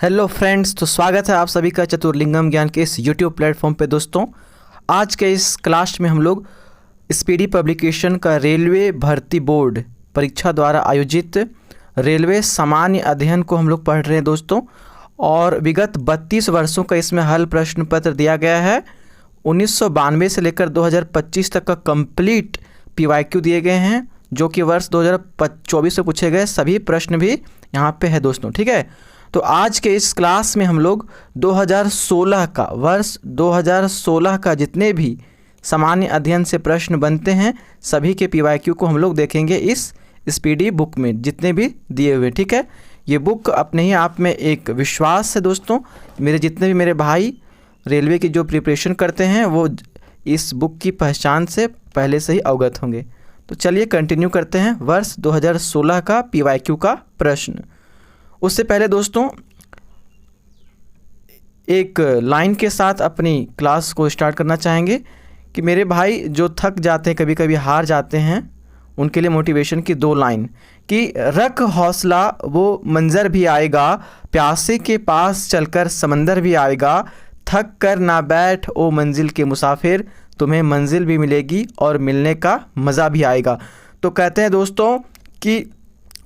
Hello friends, तो स्वागत है आप सभी का चतुर्लिंगम ज्ञान के इस यूट्यूब प्लेटफॉर्म पे। दोस्तों, आज के इस क्लास में हम लोग स्पीडी पब्लिकेशन का रेलवे भर्ती बोर्ड परीक्षा द्वारा आयोजित रेलवे सामान्य अध्ययन को हम लोग पढ़ रहे हैं दोस्तों। और विगत 32 वर्षों का इसमें हल प्रश्न पत्र दिया गया है। 1992 से लेकर 2025 तक का कंप्लीट PYQ दिए गए हैं, जो कि वर्ष 2024 से पूछे गए सभी प्रश्न भी यहाँ पे है दोस्तों। ठीक है, तो आज के इस क्लास में हम लोग 2016 का जितने भी सामान्य अध्ययन से प्रश्न बनते हैं सभी के PYQ को हम लोग देखेंगे इस स्पीडी बुक में, जितने भी दिए हुए। ठीक है, ये बुक अपने ही आप में एक विश्वास है दोस्तों। मेरे जितने भी मेरे भाई रेलवे की जो प्रिपरेशन करते हैं वो इस बुक की पहचान से पहले से ही अवगत होंगे। तो चलिए कंटिन्यू करते हैं वर्ष 2016 का PYQ का प्रश्न। उससे पहले दोस्तों एक लाइन के साथ अपनी क्लास को स्टार्ट करना चाहेंगे कि मेरे भाई जो थक जाते हैं, कभी कभी हार जाते हैं, उनके लिए मोटिवेशन की 2 लाइन कि रख हौसला वो मंजर भी आएगा, प्यासे के पास चलकर समंदर भी आएगा, थक कर ना बैठ ओ मंजिल के मुसाफिर, तुम्हें मंजिल भी मिलेगी और मिलने का मज़ा भी आएगा। तो कहते हैं दोस्तों कि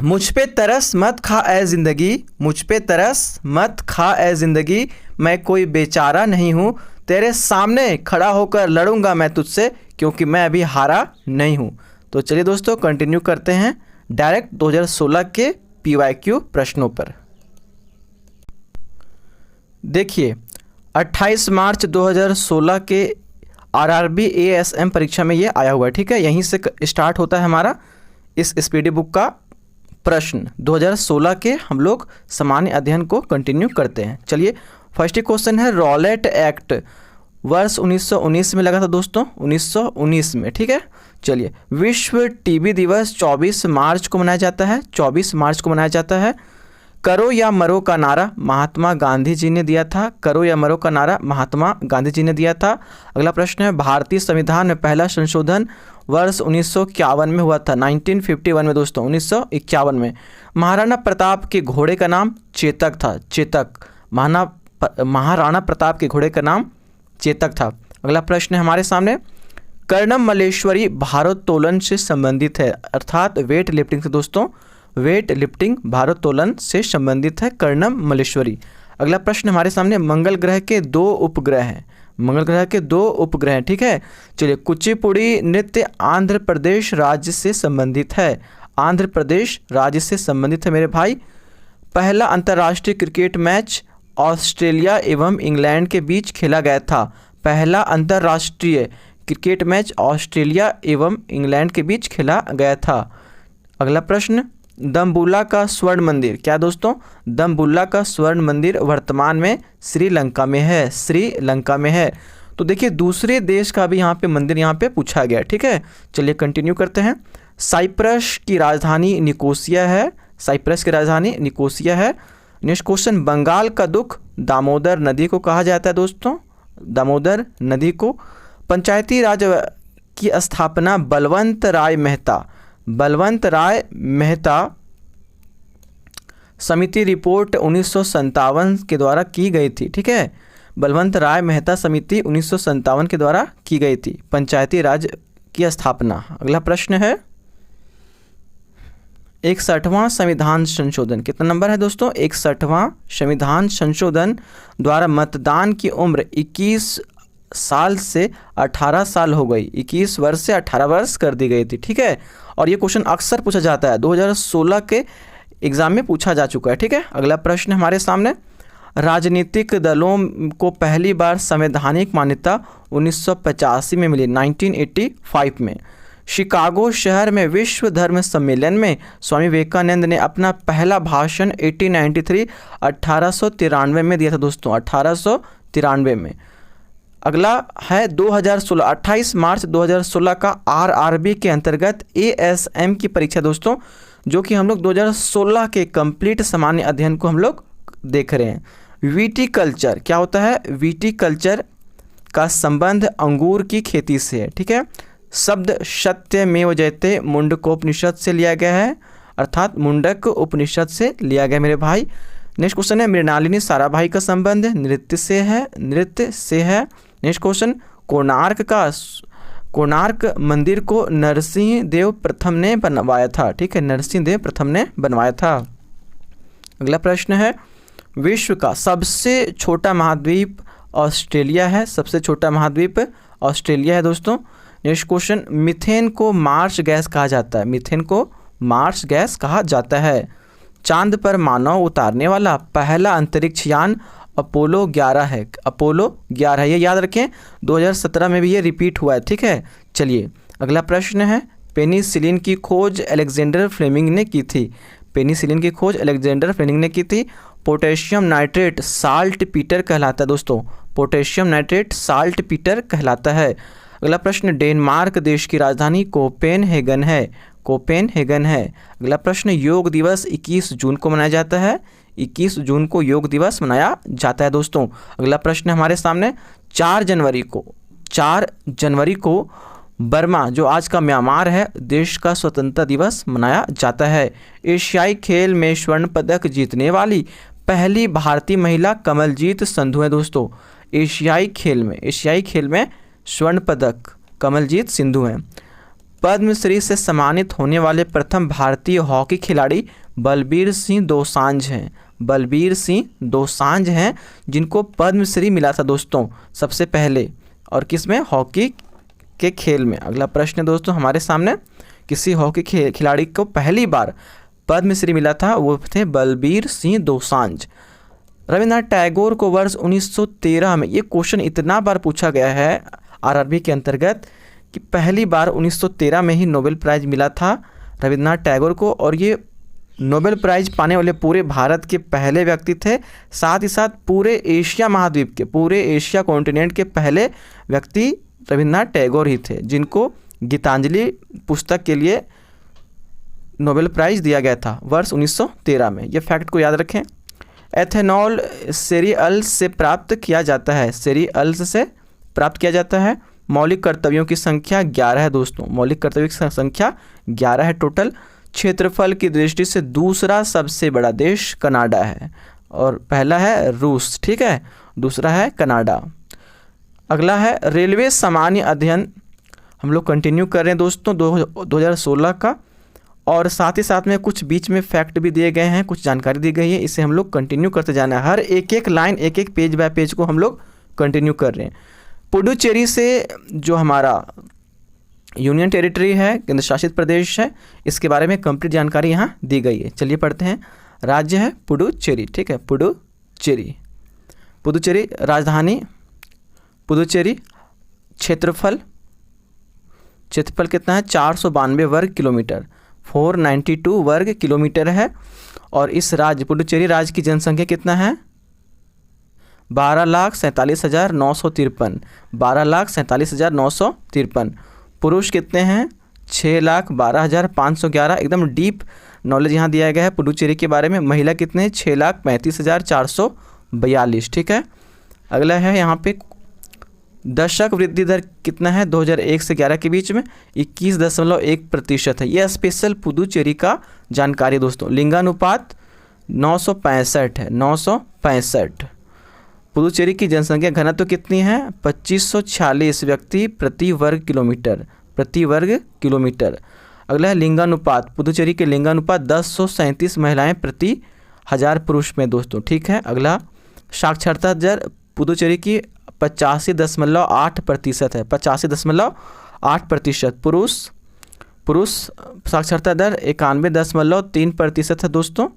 मुझ पे तरस मत खा ए ज़िंदगी, मुझ पे तरस मत खा ए ज़िंदगी, मैं कोई बेचारा नहीं हूँ, तेरे सामने खड़ा होकर लड़ूंगा मैं तुझसे, क्योंकि मैं अभी हारा नहीं हूँ। तो चलिए दोस्तों कंटिन्यू करते हैं डायरेक्ट 2016 के PYQ प्रश्नों पर। देखिए 28 मार्च 2016 के RRB ASM परीक्षा में ये आया हुआ है। ठीक है, यहीं से स्टार्ट होता है हमारा इस स्पीडी बुक का प्रश्न। 2016 के हम लोग सामान्य अध्ययन को कंटिन्यू करते हैं। चलिए फर्स्ट ही क्वेश्चन है, रॉलेट एक्ट वर्ष 1919 में लगा था दोस्तों, 1919 में। ठीक है, चलिए विश्व टीबी दिवस 24 मार्च को मनाया जाता है, 24 मार्च को मनाया जाता है। करो या मरो का नारा महात्मा गांधी जी ने दिया था, करो या मरो का नारा महात्मा गांधी जी ने दिया था। अगला प्रश्न है, भारतीय संविधान में पहला संशोधन वर्ष 1951 में हुआ था, 1951 में दोस्तों, 1951 में। महाराणा प्रताप के घोड़े का नाम चेतक था, चेतक। महाराणा प्रताप के घोड़े का नाम चेतक था। अगला प्रश्न है हमारे सामने, कर्णम मल्लेश्वरी भारोत्तोलन से संबंधित है, अर्थात वेट लिफ्टिंग से दोस्तों, वेट लिफ्टिंग भारोत्तोलन से संबंधित है कर्णम मल्लेश्वरी। अगला प्रश्न हमारे सामने, मंगल ग्रह के 2 उपग्रह हैं, मंगल ग्रह के 2 उपग्रह हैं। ठीक है, चलिए कुचिपुड़ी नृत्य आंध्र प्रदेश राज्य से संबंधित है, आंध्र प्रदेश राज्य से संबंधित है मेरे भाई। पहला अंतर्राष्ट्रीय क्रिकेट मैच ऑस्ट्रेलिया एवं इंग्लैंड के बीच खेला गया था, पहला अंतर्राष्ट्रीय क्रिकेट मैच ऑस्ट्रेलिया एवं इंग्लैंड के बीच खेला गया था। अगला प्रश्न, दम्बुल्ला का स्वर्ण मंदिर, क्या दोस्तों, दम्बुल्ला का स्वर्ण मंदिर वर्तमान में श्रीलंका में है, श्रीलंका में है। तो देखिए दूसरे देश का भी यहाँ पे मंदिर यहाँ पे पूछा गया। ठीक है, चलिए कंटिन्यू करते हैं। साइप्रस की राजधानी निकोसिया है, साइप्रस की राजधानी निकोसिया है। नेक्स्ट क्वेश्चन, बंगाल का दुख दामोदर नदी को कहा जाता है दोस्तों, दामोदर नदी को। पंचायती राज की स्थापना बलवंत राय मेहता, बलवंत राय मेहता समिति रिपोर्ट 1957 के द्वारा की गई थी। ठीक है, बलवंत राय मेहता समिति 1957 के द्वारा की गई थी पंचायती राज की स्थापना। अगला प्रश्न है, 61वां संविधान संशोधन, कितना नंबर है दोस्तों, 61वां संविधान संशोधन द्वारा मतदान की उम्र 21 साल से 18 साल हो गई, 21 वर्ष से 18 वर्ष कर दी गई थी। ठीक है, और ये क्वेश्चन अक्सर पूछा जाता है, 2016 के एग्जाम में पूछा जा चुका है। ठीक है, अगला प्रश्न हमारे सामने, राजनीतिक दलों को पहली बार संवैधानिक मान्यता 1985 में मिली, 1985 में। शिकागो शहर में विश्व धर्म सम्मेलन में स्वामी विवेकानंद ने अपना पहला भाषण 1893 में दिया था दोस्तों, 1893 में। अगला है 2016, 28 मार्च 2016 का RRB के अंतर्गत ASM की परीक्षा दोस्तों, जो कि हम लोग 2016 के कंप्लीट सामान्य अध्ययन को हम लोग देख रहे हैं। विटीकल्चर क्या होता है, विटीकल्चर का संबंध अंगूर की खेती से है। ठीक है, शब्द सत्यमेव जयते मुंडकोपनिषद से लिया गया है, अर्थात मुंडक उपनिषद से लिया गया मेरे भाई। नेक्स्ट क्वेश्चन है मृणालिनी साराभाई का संबंध नृत्य से है, नृत्य से है। नेक्स्ट क्वेश्चन कोणार्क मंदिर को नरसिंह देव प्रथम ने बनवाया था, ठीक है, नरसिंह देव प्रथम ने बनवाया था। अगला प्रश्न है विश्व का सबसे छोटा महाद्वीप ऑस्ट्रेलिया है, सबसे छोटा महाद्वीप ऑस्ट्रेलिया है दोस्तों। नेक्स्ट क्वेश्चन मीथेन को मार्स गैस कहा जाता है, मीथेन को मार्स गैस कहा जाता है। चांद पर मानव उतारने वाला पहला अंतरिक्ष यान अपोलो 11 है, अपोलो 11 ये याद रखें, 2017 में भी ये रिपीट हुआ है, ठीक है। चलिए अगला प्रश्न है पेनिसिलिन की खोज अलेक्जेंडर फ्लेमिंग ने की थी, पेनिसिलिन की खोज अलेक्जेंडर फ्लेमिंग ने की थी। पोटेशियम नाइट्रेट साल्ट पीटर कहलाता है दोस्तों, पोटेशियम नाइट्रेट साल्ट पीटर कहलाता है। अगला प्रश्न डेनमार्क देश की राजधानी कोपेनहेगन है, कोपेनहेगन है। अगला प्रश्न योग दिवस 21 जून को मनाया जाता है, 21 जून को योग दिवस मनाया जाता है दोस्तों। अगला प्रश्न हमारे सामने 4 जनवरी को बर्मा जो आज का म्यांमार है देश का स्वतंत्रता दिवस मनाया जाता है। एशियाई खेल में स्वर्ण पदक जीतने वाली पहली भारतीय महिला कमलजीत संधू है दोस्तों, एशियाई खेल में स्वर्ण पदक कमलजीत सिंधु हैं। पद्मश्री से सम्मानित होने वाले प्रथम भारतीय हॉकी खिलाड़ी बलबीर सिंह दोसांझ हैं, बलबीर सिंह दोसांझ हैं जिनको पद्मश्री मिला था दोस्तों सबसे पहले, और किसमें, हॉकी के खेल में। अगला प्रश्न दोस्तों हमारे सामने किसी हॉकी खिलाड़ी को पहली बार पद्मश्री मिला था, वो थे बलबीर सिंह दोसांझ। रविन्द्रनाथ टैगोर को वर्ष 1913 में, ये क्वेश्चन इतना बार पूछा गया है आरआरबी के अंतर्गत कि पहली बार 1913 में ही नोबेल प्राइज़ मिला था रविन्द्रनाथ टैगोर को, और ये नोबेल प्राइज़ पाने वाले पूरे भारत के पहले व्यक्ति थे, साथ ही साथ पूरे एशिया महाद्वीप के, पूरे एशिया कॉन्टिनेंट के पहले व्यक्ति रविन्द्रनाथ टैगोर ही थे जिनको गीतांजलि पुस्तक के लिए नोबेल प्राइज़ दिया गया था वर्ष 1913 में। ये फैक्ट को याद रखें। एथेनॉल सेरियल्स से प्राप्त किया जाता है, सेरियल्स से प्राप्त किया जाता है। मौलिक कर्तव्यों की संख्या 11 है दोस्तों, मौलिक कर्तव्यों की संख्या 11 है टोटल। क्षेत्रफल की दृष्टि से दूसरा सबसे बड़ा देश कनाडा है और पहला है रूस, ठीक है, दूसरा है कनाडा। अगला है रेलवे सामान्य अध्ययन, हम लोग कंटिन्यू कर रहे हैं दोस्तों 2016 का, और साथ ही साथ में कुछ बीच में फैक्ट भी दिए गए हैं, कुछ जानकारी दी गई है, इसे हम लोग कंटिन्यू करते जाना है। हर एक लाइन एक पेज बाय पेज को हम लोग कंटिन्यू कर रहे हैं। पुडुचेरी से जो हमारा यूनियन टेरिटरी है, केंद्र शासित प्रदेश है, इसके बारे में कंप्लीट जानकारी यहाँ दी गई है। चलिए पढ़ते हैं। राज्य है पुडुचेरी, ठीक है, पुडुचेरी, पुडुचेरी राजधानी पुडुचेरी। क्षेत्रफल कितना है, 492 वर्ग किलोमीटर, 492 वर्ग किलोमीटर है। और इस राज्य पुडुचेरी राज्य की जनसंख्या कितना है, 12,47,953, 12,47,953। पुरुष कितने हैं, 6,12,511, एकदम डीप नॉलेज यहाँ दिया गया है पुडुचेरी के बारे में। महिला कितने हैं, 6,35,442, ठीक है। अगला है यहाँ पे दशक वृद्धि दर कितना है, 2001 से 11 के बीच में 21.1% है। यह स्पेशल पुडुचेरी का जानकारी दोस्तों। लिंगानुपात 965 है, 965। पुडुचेरी की जनसंख्या घनत्व कितनी है, 2546 व्यक्ति प्रति वर्ग किलोमीटर, अगला है लिंगानुपात। पुडुचेरी के लिंगानुपात 1037 महिलाएं प्रति 1000 पुरुष में दोस्तों, ठीक है। अगला साक्षरता दर पुडुचेरी की 85.8% है, 85.8%। पुरुष साक्षरता दर 91.3% है दोस्तों,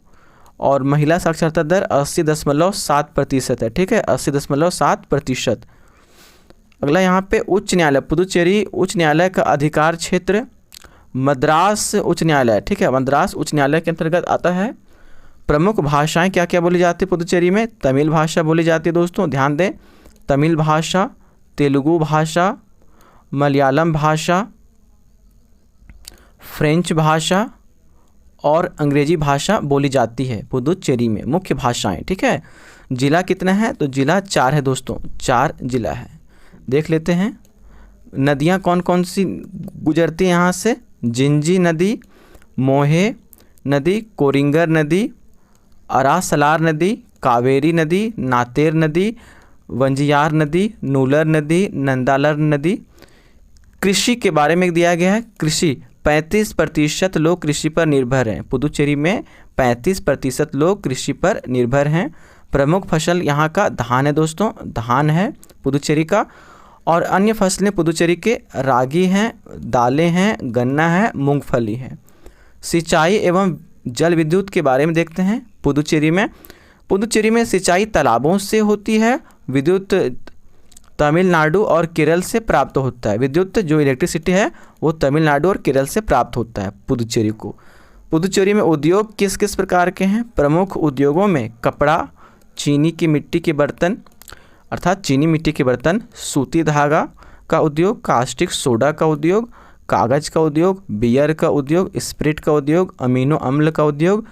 और महिला साक्षरता दर 80.7% है, ठीक है, 80.7%। अगला यहाँ पे उच्च न्यायालय, पुडुचेरी उच्च न्यायालय का अधिकार क्षेत्र मद्रास उच्च न्यायालय, ठीक है, मद्रास उच्च न्यायालय के अंतर्गत आता है। प्रमुख भाषाएं क्या क्या बोली जाती है पुडुचेरी में, तमिल भाषा बोली जाती है दोस्तों, ध्यान दें, तमिल भाषा, तेलुगु भाषा, मलयालम भाषा, फ्रेंच भाषा और अंग्रेजी भाषा बोली जाती है पुडुचेरी में, मुख्य भाषाएं, ठीक है। जिला कितना है, तो जिला 4 है दोस्तों, 4 जिला है। देख लेते हैं नदियां कौन कौन सी गुजरती हैं यहाँ से। जिंजी नदी, मोहे नदी, कोरिंगर नदी, अरासलार नदी, कावेरी नदी, नातेर नदी, वंजियार नदी, नूलर नदी, नंदालर नदी। कृषि के बारे में दिया गया है, कृषि 35% लोग कृषि पर निर्भर हैं। पुदुचेरी में 35% लोग कृषि पर निर्भर हैं। प्रमुख फसल यहाँ का धान है दोस्तों, धान है पुदुचेरी का। और अन्य फसलें पुदुचेरी के रागी हैं, दालें हैं, गन्ना है, मूंगफली है। सिंचाई एवं जल विद्युत के बारे में देखते हैं। पुदुचेरी में सिंचाई तालाबों से होती है। विद्युत तमिलनाडु और केरल से प्राप्त होता है। विद्युत जो इलेक्ट्रिसिटी है वो तमिलनाडु और केरल से प्राप्त होता है पुदुचेरी को। पुदुचेरी में उद्योग किस किस प्रकार के हैं? प्रमुख उद्योगों में कपड़ा, चीनी की मिट्टी के बर्तन अर्थात चीनी मिट्टी के बर्तन, सूती धागा का उद्योग, कास्टिक सोडा का उद्योग, कागज़ का उद्योग, बियर का उद्योग, स्पिरिट का उद्योग, अमीनो अम्ल का उद्योग,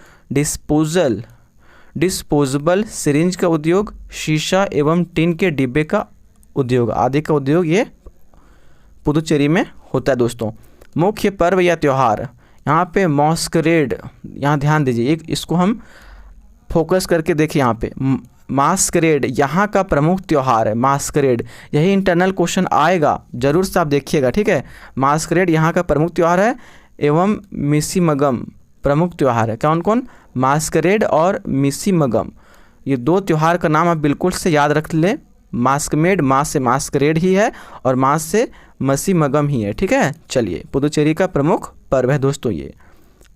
डिस्पोजेबल सिरिंज का उद्योग, शीशा एवं टिन के डिब्बे का उद्योग आदि का उद्योग ये पुदुचेरी में होता है दोस्तों। मुख्य पर्व या त्यौहार, यहाँ पे मॉस्करेड, यहाँ ध्यान दीजिए, एक इसको हम फोकस करके देखिए। यहाँ पे मास्करेड यहाँ का प्रमुख त्यौहार है। मास्करेड यही इंटरनल क्वेश्चन आएगा, जरूर से आप देखिएगा, ठीक है। मास्करेड यहाँ का प्रमुख त्यौहार है एवं मिसिमगम प्रमुख त्यौहार है। कौन कौन? मास्करेड और मिसिमगम, ये दो त्यौहार का नाम आप बिल्कुल से याद रख लें। मास्कमेड माँ से मास्करेड ही है और माँ से मसीमगम ही है, ठीक है। चलिए, पुदुचेरी का प्रमुख पर्व है दोस्तों ये।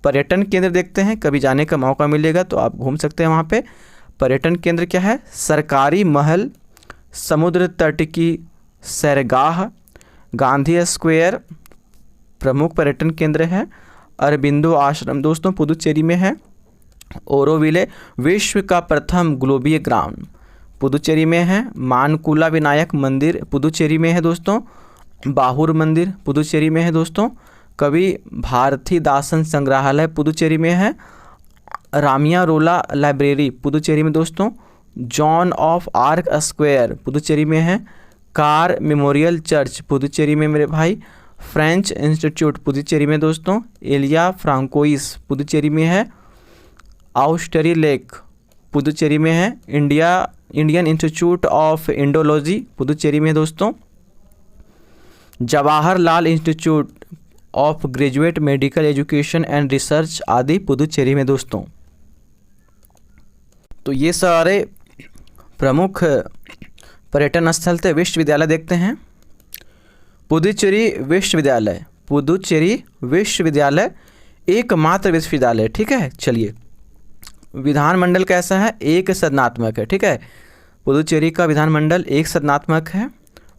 पर्यटन केंद्र देखते हैं, कभी जाने का मौका मिलेगा तो आप घूम सकते हैं वहाँ पे। पर्यटन केंद्र क्या है? सरकारी महल, समुद्र तट की सैरगाह, गांधी स्क्वायर प्रमुख पर्यटन केंद्र है। अरबिंदो आश्रम दोस्तों पुदुचेरी में है। ओरोविले विश्व का प्रथम ग्लोबीय ग्राउंड पुदुचेरी में है। मानकुला विनायक मंदिर पुदुचेरी में है दोस्तों। बाहुर मंदिर पुदुचेरी में है दोस्तों। कवि भारतीदासन संग्रहालय पुदुचेरी में है। रामिया रोला लाइब्रेरी पुदुचेरी में दोस्तों। John of arc square Puducherry में है। कार मेमोरियल चर्च पुदुचेरी में मेरे भाई। फ्रेंच इंस्टीट्यूट पुदुचेरी में दोस्तों। एलिया फ्रांकोइस पुदुचेरी में है। आउस्टरी लेक पुदुचेरी में है। Indian institute of Indology Puducherry में दोस्तों। Jawaharlal institute of graduate medical education and research आदि पुदुचेरी में दोस्तों। तो ये सारे प्रमुख पर्यटन स्थल थे। विश्वविद्यालय देखते हैं। पुदुचेरी विश्वविद्यालय एकमात्र विश्वविद्यालय, ठीक है। चलिए, विधानमंडल कैसा है? एक सदनात्मक है, ठीक है। पुदुचेरी का विधानमंडल एक सदनात्मक है।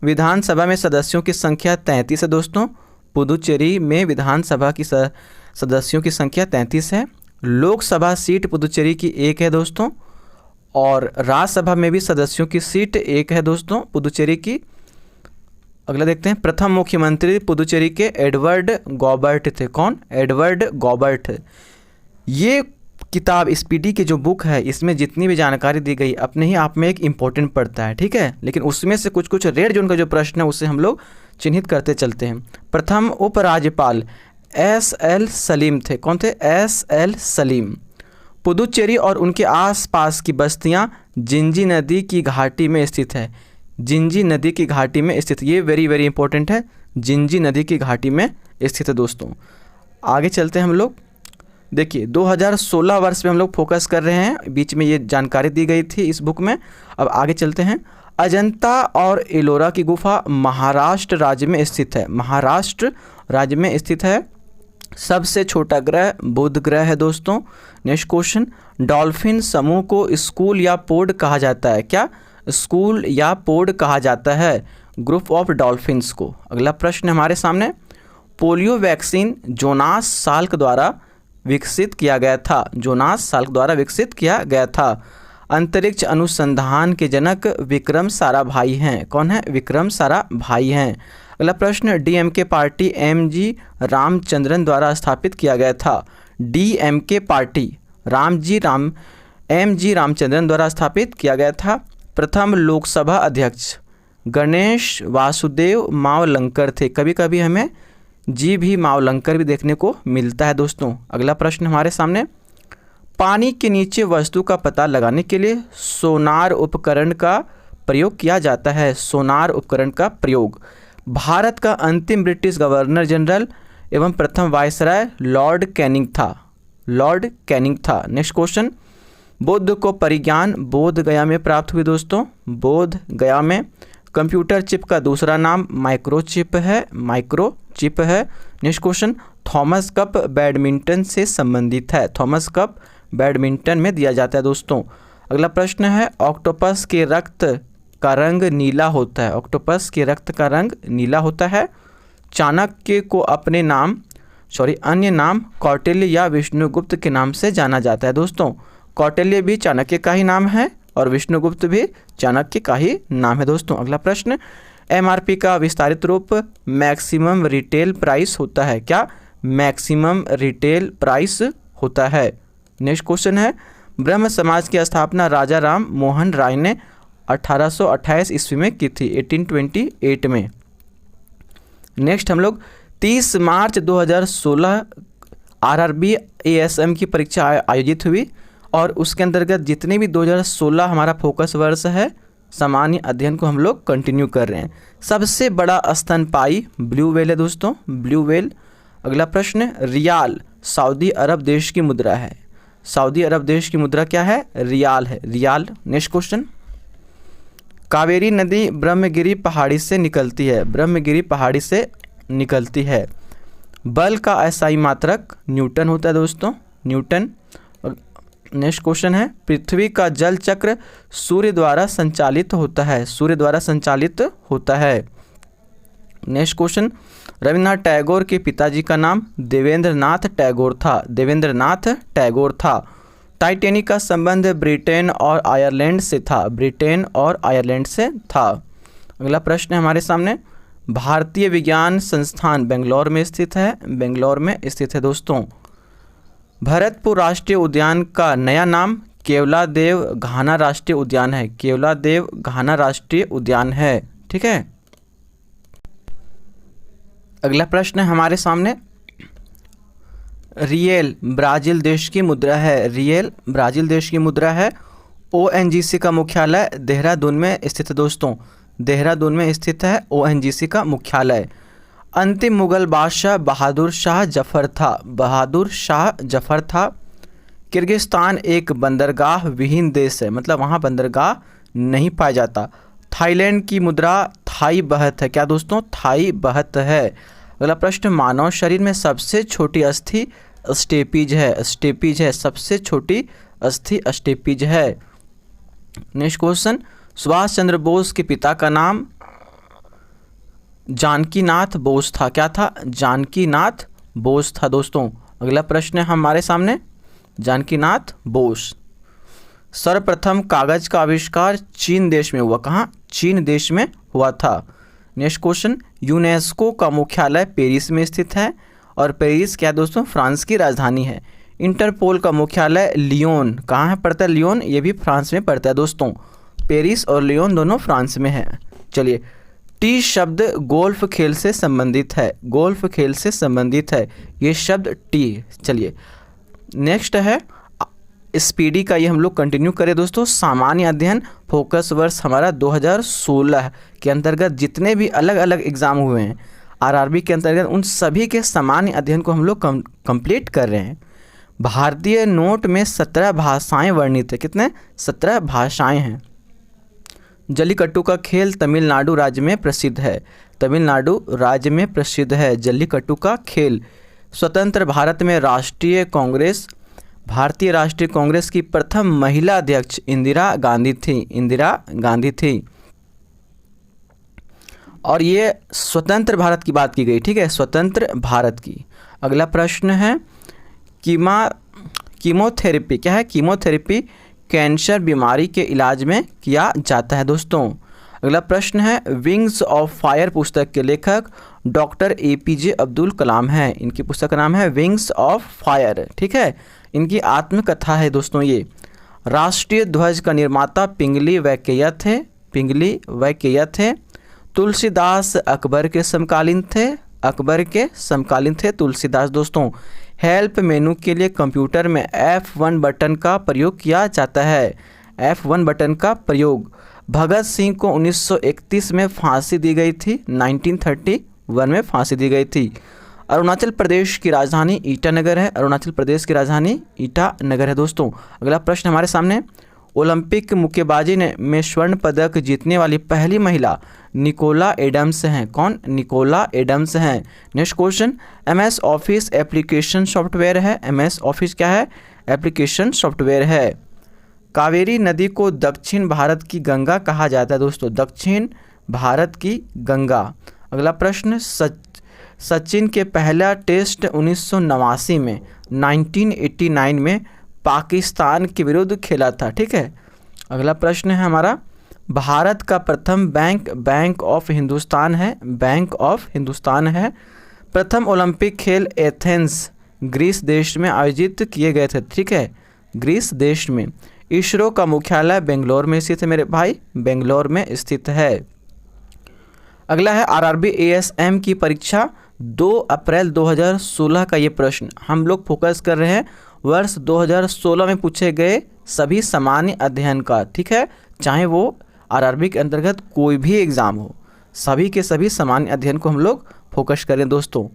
विधानसभा में सदस्यों की संख्या 33 है दोस्तों। पुदुचेरी में विधानसभा की सदस्यों की संख्या 33 है। लोकसभा सीट पुदुचेरी की 1 है दोस्तों। और राज्यसभा में भी सदस्यों की सीट 1 है दोस्तों पुदुचेरी की। अगला देखते हैं। प्रथम मुख्यमंत्री पुदुचेरी के एडवर्ड गॉबर्ट थे। कौन? एडवर्ड गॉबर्ट। ये किताब स्पीडी की जो बुक है इसमें जितनी भी जानकारी दी गई अपने ही आप में एक इम्पोर्टेंट पड़ता है, ठीक है। लेकिन उसमें से कुछ रेड जोन का जो प्रश्न है उसे हम लोग चिन्हित करते चलते हैं। प्रथम उपराज्यपाल एस.एल. सलीम थे। कौन थे? एस.एल. सलीम। पुदुचेरी और उनके आसपास की बस्तियां जिंजी नदी की घाटी में स्थित है। जिंजी नदी की घाटी में स्थित, ये वेरी वेरी इंपॉर्टेंट है। जिंजी नदी की घाटी में स्थित है दोस्तों। आगे चलते हैं हम लोग। देखिए 2016 वर्ष में हम लोग फोकस कर रहे हैं, बीच में ये जानकारी दी गई थी इस बुक में। अब आगे चलते हैं। अजंता और एलोरा की गुफा महाराष्ट्र राज्य में स्थित है। महाराष्ट्र राज्य में स्थित है। सबसे छोटा ग्रह बुध ग्रह है दोस्तों। Next question. डॉल्फिन समूह को स्कूल या पोड कहा जाता है। क्या? स्कूल या पोड कहा जाता है ग्रुप ऑफ डॉल्फिन्स को। अगला प्रश्न हमारे सामने। पोलियो वैक्सीन जोनास साल्क द्वारा विकसित किया गया था। जोनास साल्क द्वारा विकसित किया गया था। अंतरिक्ष अनुसंधान के जनक विक्रम साराभाई हैं। कौन है? विक्रम साराभाई हैं। अगला प्रश्न। डीएमके पार्टी एमजी रामचंद्रन द्वारा स्थापित किया गया था। डीएमके पार्टी एमजी रामचंद्रन द्वारा स्थापित किया गया था। प्रथम लोकसभा अध्यक्ष गणेश वासुदेव मावलंकर थे। कभी कभी हमें जी भी मावलंकर भी देखने को मिलता है दोस्तों। अगला प्रश्न हमारे सामने। पानी के नीचे वस्तु का पता लगाने के लिए सोनार उपकरण का प्रयोग किया जाता है। सोनार उपकरण का प्रयोग। भारत का अंतिम ब्रिटिश गवर्नर जनरल एवं प्रथम वायसराय लॉर्ड कैनिंग था। लॉर्ड कैनिंग था। नेक्स्ट क्वेश्चन, बुद्ध को परिज्ञान बोध गया में प्राप्त हुई दोस्तों। बोध गया में। कंप्यूटर चिप का दूसरा नाम माइक्रोचिप है। माइक्रोचिप है। Next question, Thomas cup badminton से संबंधित है। थॉमस कप बैडमिंटन में दिया जाता है दोस्तों। अगला प्रश्न है, ऑक्टोपस के रक्त का रंग नीला होता है। ऑक्टोपस के रक्त का रंग नीला होता है। चाणक्य को अपने अन्य नाम कौटिल्य या विष्णुगुप्त के नाम से जाना जाता है दोस्तों। कौटिल्य भी चाणक्य का ही नाम है और विष्णुगुप्त भी चाणक्य का ही नाम है दोस्तों। अगला प्रश्न, एमआरपी का विस्तारित रूप मैक्सिमम रिटेल प्राइस होता है। क्या? मैक्सिमम रिटेल प्राइस होता है। नेक्स्ट क्वेश्चन है, ब्रह्म समाज की स्थापना राजा राम मोहन राय ने 1828 ईस्वी में की थी। 1828 में। नेक्स्ट हम लोग 30 मार्च 2016 आरआरबी एएसएम की परीक्षा आयोजित हुई और उसके अंतर्गत जितने भी 2016 हमारा फोकस वर्ष है, सामान्य अध्ययन को हम लोग कंटिन्यू कर रहे हैं। सबसे बड़ा स्तनपायी ब्लू व्हेल है दोस्तों, ब्लू व्हेल। अगला प्रश्न, रियाल सऊदी अरब देश की मुद्रा है। सऊदी अरब देश की मुद्रा क्या है? रियाल है, रियाल। नेक्स्ट क्वेश्चन, कावेरी नदी ब्रह्मगिरी पहाड़ी से निकलती है। ब्रह्मगिरी पहाड़ी से निकलती है। बल का अस्थायी मात्रक न्यूटन होता है दोस्तों, न्यूटन। नेक्स्ट क्वेश्चन है, पृथ्वी का जल चक्र सूर्य द्वारा संचालित होता है। सूर्य द्वारा संचालित होता है। नेक्स्ट क्वेश्चन, रविन्द्रनाथ टैगोर के पिताजी का नाम देवेंद्रनाथ टैगोर था। देवेंद्रनाथ टैगोर था। टाइटैनिक का संबंध ब्रिटेन और आयरलैंड से था। ब्रिटेन और आयरलैंड से था। अगला प्रश्न है हमारे सामने, भारतीय विज्ञान संस्थान बेंगलोर में स्थित है। बेंगलोर में स्थित है दोस्तों। भरतपुर राष्ट्रीय उद्यान का नया नाम केवलादेव घाना राष्ट्रीय उद्यान है। केवलादेव घाना राष्ट्रीय उद्यान है। ठीक है। अगला प्रश्न है हमारे सामने, रियल ब्राज़ील देश की मुद्रा है। रियल ब्राज़ील देश की मुद्रा है। ओएनजीसी का मुख्यालय देहरादून में स्थित है दोस्तों। देहरादून में स्थित है ओएनजीसी का मुख्यालय। अंतिम मुगल बादशाह बहादुर शाह जफर था। बहादुर शाह जफर था। किर्गिस्तान एक बंदरगाह विहीन देश है, मतलब वहाँ बंदरगाह नहीं पाया जाता। थाईलैंड की मुद्रा थाई बहत है। क्या दोस्तों? थाई बहत है। अगला प्रश्न, मानव शरीर में सबसे छोटी अस्थि स्टेपीज है। स्टेपीज है, सबसे छोटी अस्थि स्टेपीज है। नेक्स्ट क्वेश्चन, सुभाष चंद्र बोस के पिता का नाम जानकीनाथ बोस था। क्या था? जानकीनाथ बोस था दोस्तों। अगला प्रश्न है हमारे सामने, जानकीनाथ बोस। सर्वप्रथम कागज का आविष्कार चीन देश में हुआ। कहाँ? चीन देश में हुआ था। नेक्स्ट क्वेश्चन, यूनेस्को का मुख्यालय पेरिस में स्थित है और पेरिस क्या दोस्तों? फ्रांस की राजधानी है। इंटरपोल का मुख्यालय लियोन कहाँ है पड़ता है? लियोन ये भी फ्रांस में पड़ता है दोस्तों। पेरिस और लियोन दोनों फ्रांस में है। चलिए, टी शब्द गोल्फ खेल से संबंधित है। गोल्फ खेल से संबंधित है ये शब्द टी। चलिए नेक्स्ट है स्पीडी का, ये हम लोग कंटिन्यू करें दोस्तों। सामान्य अध्ययन फोकस वर्ष हमारा 2016 के अंतर्गत जितने भी अलग अलग एग्ज़ाम हुए हैं आरआरबी के अंतर्गत, उन सभी के सामान्य अध्ययन को हम लोग कंप्लीट कर रहे हैं। भारतीय नोट में 17 भाषाएं वर्णित है। कितने? 17 भाषाएं हैं। जल्लीकट्टू का खेल तमिलनाडु राज्य में प्रसिद्ध है। तमिलनाडु राज्य में प्रसिद्ध है जल्लीकट्टू का खेल। स्वतंत्र भारत में भारतीय राष्ट्रीय कांग्रेस की प्रथम महिला अध्यक्ष इंदिरा गांधी थी। इंदिरा गांधी थी। और ये स्वतंत्र भारत की बात की गई। ठीक है, स्वतंत्र भारत की। अगला प्रश्न है, कीमोथेरेपी क्या है? कीमोथेरेपी कैंसर बीमारी के इलाज में किया जाता है दोस्तों। अगला प्रश्न है, विंग्स ऑफ फायर पुस्तक के लेखक डॉक्टर एपीजे अब्दुल कलाम हैं। इनकी पुस्तक का नाम है विंग्स ऑफ फायर। ठीक है, इनकी आत्मकथा है दोस्तों ये। राष्ट्रीय ध्वज का निर्माता पिंगली वैकेया थे। पिंगली वैकेया थे। तुलसीदास अकबर के समकालीन थे। अकबर के समकालीन थे तुलसीदास दोस्तों। हेल्प मेनू के लिए कंप्यूटर में F1 बटन का प्रयोग किया जाता है। F1 बटन का प्रयोग। भगत सिंह को 1931 में फांसी दी गई थी, 1931 में फांसी दी गई थी। अरुणाचल प्रदेश की राजधानी ईटानगर है। अरुणाचल प्रदेश की राजधानी ईटानगर है दोस्तों। अगला प्रश्न हमारे सामने, ओलंपिक मुक्केबाजी में स्वर्ण पदक जीतने वाली पहली महिला निकोला एडम्स हैं। कौन? निकोला एडम्स हैं। Next question, MS office application software है। MS ऑफिस क्या है? एप्लीकेशन सॉफ्टवेयर है। कावेरी नदी को दक्षिण भारत की गंगा कहा जाता है दोस्तों। दक्षिण भारत की गंगा। अगला प्रश्न, सचिन के पहला टेस्ट 1989 में 1989 में पाकिस्तान के विरुद्ध खेला था। ठीक है। अगला प्रश्न है हमारा, भारत का प्रथम बैंक बैंक ऑफ हिंदुस्तान है। बैंक ऑफ हिंदुस्तान है। प्रथम ओलंपिक खेल एथेंस ग्रीस देश में आयोजित किए गए थे। ठीक है, ग्रीस देश में। इसरो का मुख्यालय बेंगलोर में स्थित है मेरे भाई, बेंगलोर में स्थित है। अगला है RRB ASM की परीक्षा 2 अप्रैल 2016 का ये प्रश्न। हम लोग फोकस कर रहे हैं वर्ष 2016 में पूछे गए सभी सामान्य अध्ययन का। ठीक है, चाहे वो RRB के अंतर्गत कोई भी एग्ज़ाम हो, सभी के सभी सामान्य अध्ययन को हम लोग फोकस करें दोस्तों।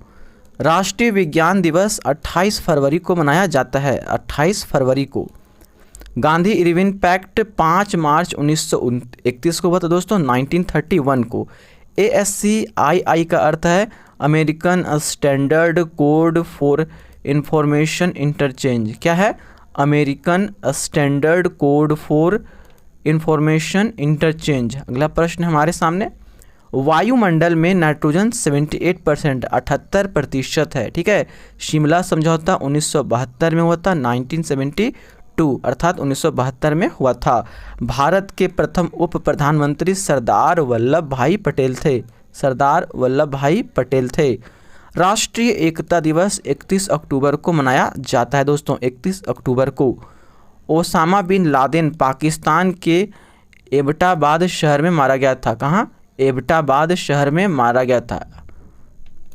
राष्ट्रीय विज्ञान दिवस 28 फरवरी को मनाया जाता है। 28 फरवरी को। गांधी इरविन पैक्ट 5 मार्च 1931 को हुआ था दोस्तों, 1931 को। ASCII का अर्थ है American standard code for information interchange. क्या है? American standard code for information interchange. अगला प्रश्न हमारे सामने, वायुमंडल में नाइट्रोजन 78% 78% है। ठीक है। शिमला समझौता 1972 में हुआ था, 1972 अर्थात 1972 में हुआ था। भारत के प्रथम उप प्रधानमंत्री सरदार वल्लभ भाई पटेल थे। सरदार वल्लभ भाई पटेल थे। राष्ट्रीय एकता दिवस 31 अक्टूबर को मनाया जाता है दोस्तों, 31 अक्टूबर को। ओसामा बिन लादेन पाकिस्तान के एबटाबाद शहर में मारा गया था। कहाँ? एबटाबाद शहर में मारा गया था।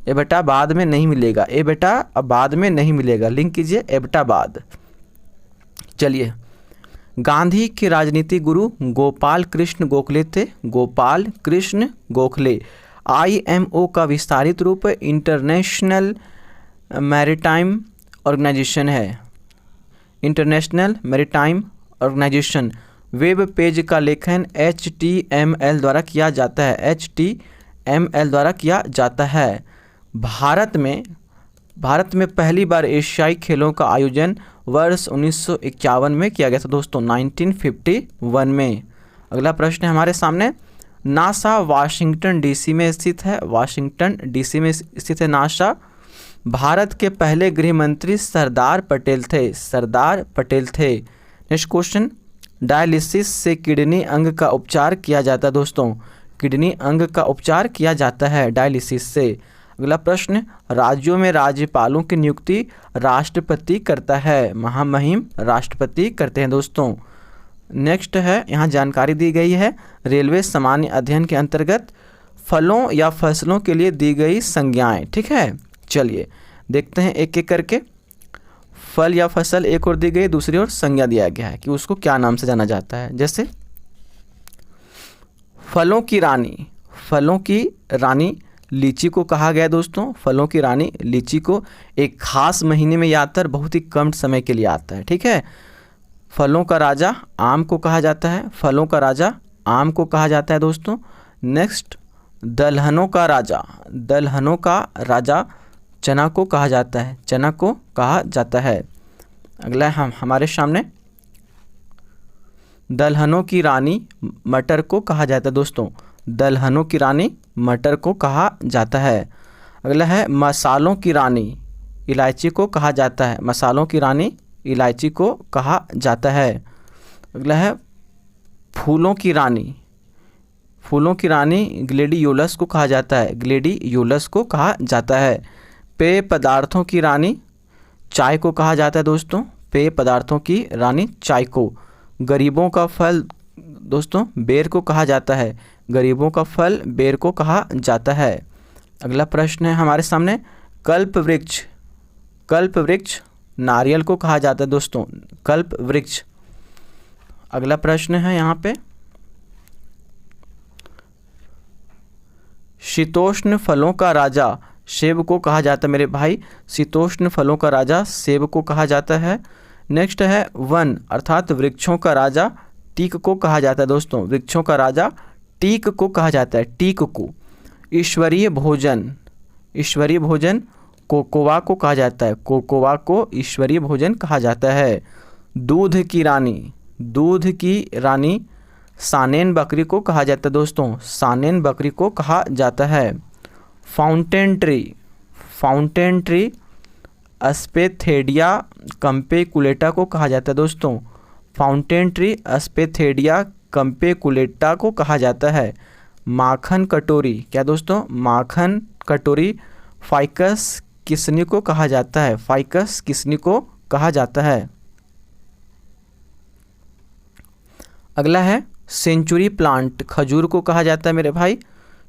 एबटाबाद में नहीं मिलेगा, एबटाबाद में नहीं मिलेगा, लिंक कीजिए एबटाबाद। चलिए, गांधी के राजनीतिक गुरु गोपाल कृष्ण गोखले थे। गोपाल कृष्ण गोखले। IMO का विस्तारित रूप इंटरनेशनल मैरीटाइम ऑर्गेनाइजेशन है। International maritime organisation. Web page का लेखन HTML द्वारा किया जाता है। HTML द्वारा किया जाता है। भारत में पहली बार एशियाई खेलों का आयोजन वर्ष 1951 में किया गया था दोस्तों, 1951 में। अगला प्रश्न है हमारे सामने, नासा वाशिंगटन DC में स्थित है। वाशिंगटन DC में स्थित है नासा। भारत के पहले गृह मंत्री सरदार पटेल थे। सरदार पटेल थे। नेक्स्ट क्वेश्चन, डायलिसिस से किडनी अंग का उपचार किया जाता है दोस्तों। किडनी अंग का उपचार किया जाता है डायलिसिस से। अगला प्रश्न, राज्यों में राज्यपालों की नियुक्ति राष्ट्रपति करता है। महामहिम राष्ट्रपति करते हैं दोस्तों। नेक्स्ट है, यहाँ जानकारी दी गई है रेलवे सामान्य अध्ययन के अंतर्गत फलों या फसलों के लिए दी गई संज्ञाएं। ठीक है, चलिए देखते हैं एक एक करके। फल या फसल एक और दी गई, दूसरी ओर संज्ञा दिया गया है कि उसको क्या नाम से जाना जाता है। जैसे फलों की रानी, फलों की रानी लीची को कहा गया दोस्तों। फलों की रानी लीची को एक खास महीने में आता है, बहुत ही कम समय के लिए आता है। ठीक है। फलों का राजा आम को कहा जाता है। फलों का राजा आम को कहा जाता है दोस्तों। नेक्स्ट, दलहनों का राजा, दलहनों का राजा चना को कहा जाता है। चना को कहा जाता है। अगला हमारे सामने, दलहनों की रानी मटर को कहा जाता है दोस्तों। दलहनों की रानी मटर को कहा जाता है। अगला है, मसालों की रानी इलायची को कहा जाता है। मसालों की रानी इलायची को कहा जाता है। अगला है, फूलों की रानी, फूलों की रानी ग्लेडियोलस को कहा जाता है। ग्लेडियोलस को कहा जाता है। पेय पदार्थों की रानी चाय को कहा जाता है दोस्तों। पेय पदार्थों की रानी चाय को। गरीबों का फल दोस्तों बेर को कहा जाता है। गरीबों का फल बेर को कहा जाता है। अगला प्रश्न है हमारे सामने, कल्प वृक्ष कल्प वृक्ष नारियल को कहा जाता है दोस्तों, कल्प वृक्ष। अगला प्रश्न है यहाँ पे, शीतोष्ण फलों का राजा सेब को कहा जाता है मेरे भाई, शीतोष्ण फलों का राजा सेब को कहा जाता है। नेक्स्ट है वन अर्थात वृक्षों का राजा टीक को कहा जाता है दोस्तों, वृक्षों का राजा टीक को कहा जाता है, टीक को। ईश्वरीय भोजन, ईश्वरीय भोजन कोकोआ को कहा जाता है, कोकोआ को ईश्वरीय भोजन कहा जाता है। दूध की रानी, दूध की रानी सानेन बकरी को कहा जाता है दोस्तों, सानेन बकरी को कहा जाता है। फाउंटेन ट्री, फाउंटेन ट्री अस्पेथेडिया कंपेकुलेटा को कहा जाता है दोस्तों, फाउंटेन ट्री अस्पेथेडिया कंपेकुलेटा को कहा जाता है। माखन कटोरी, क्या दोस्तों, माखन कटोरी फाइकस किसनी को कहा जाता है, फाइकस किसनी को कहा जाता है। अगला है सेंचुरी प्लांट खजूर को कहा जाता है मेरे भाई,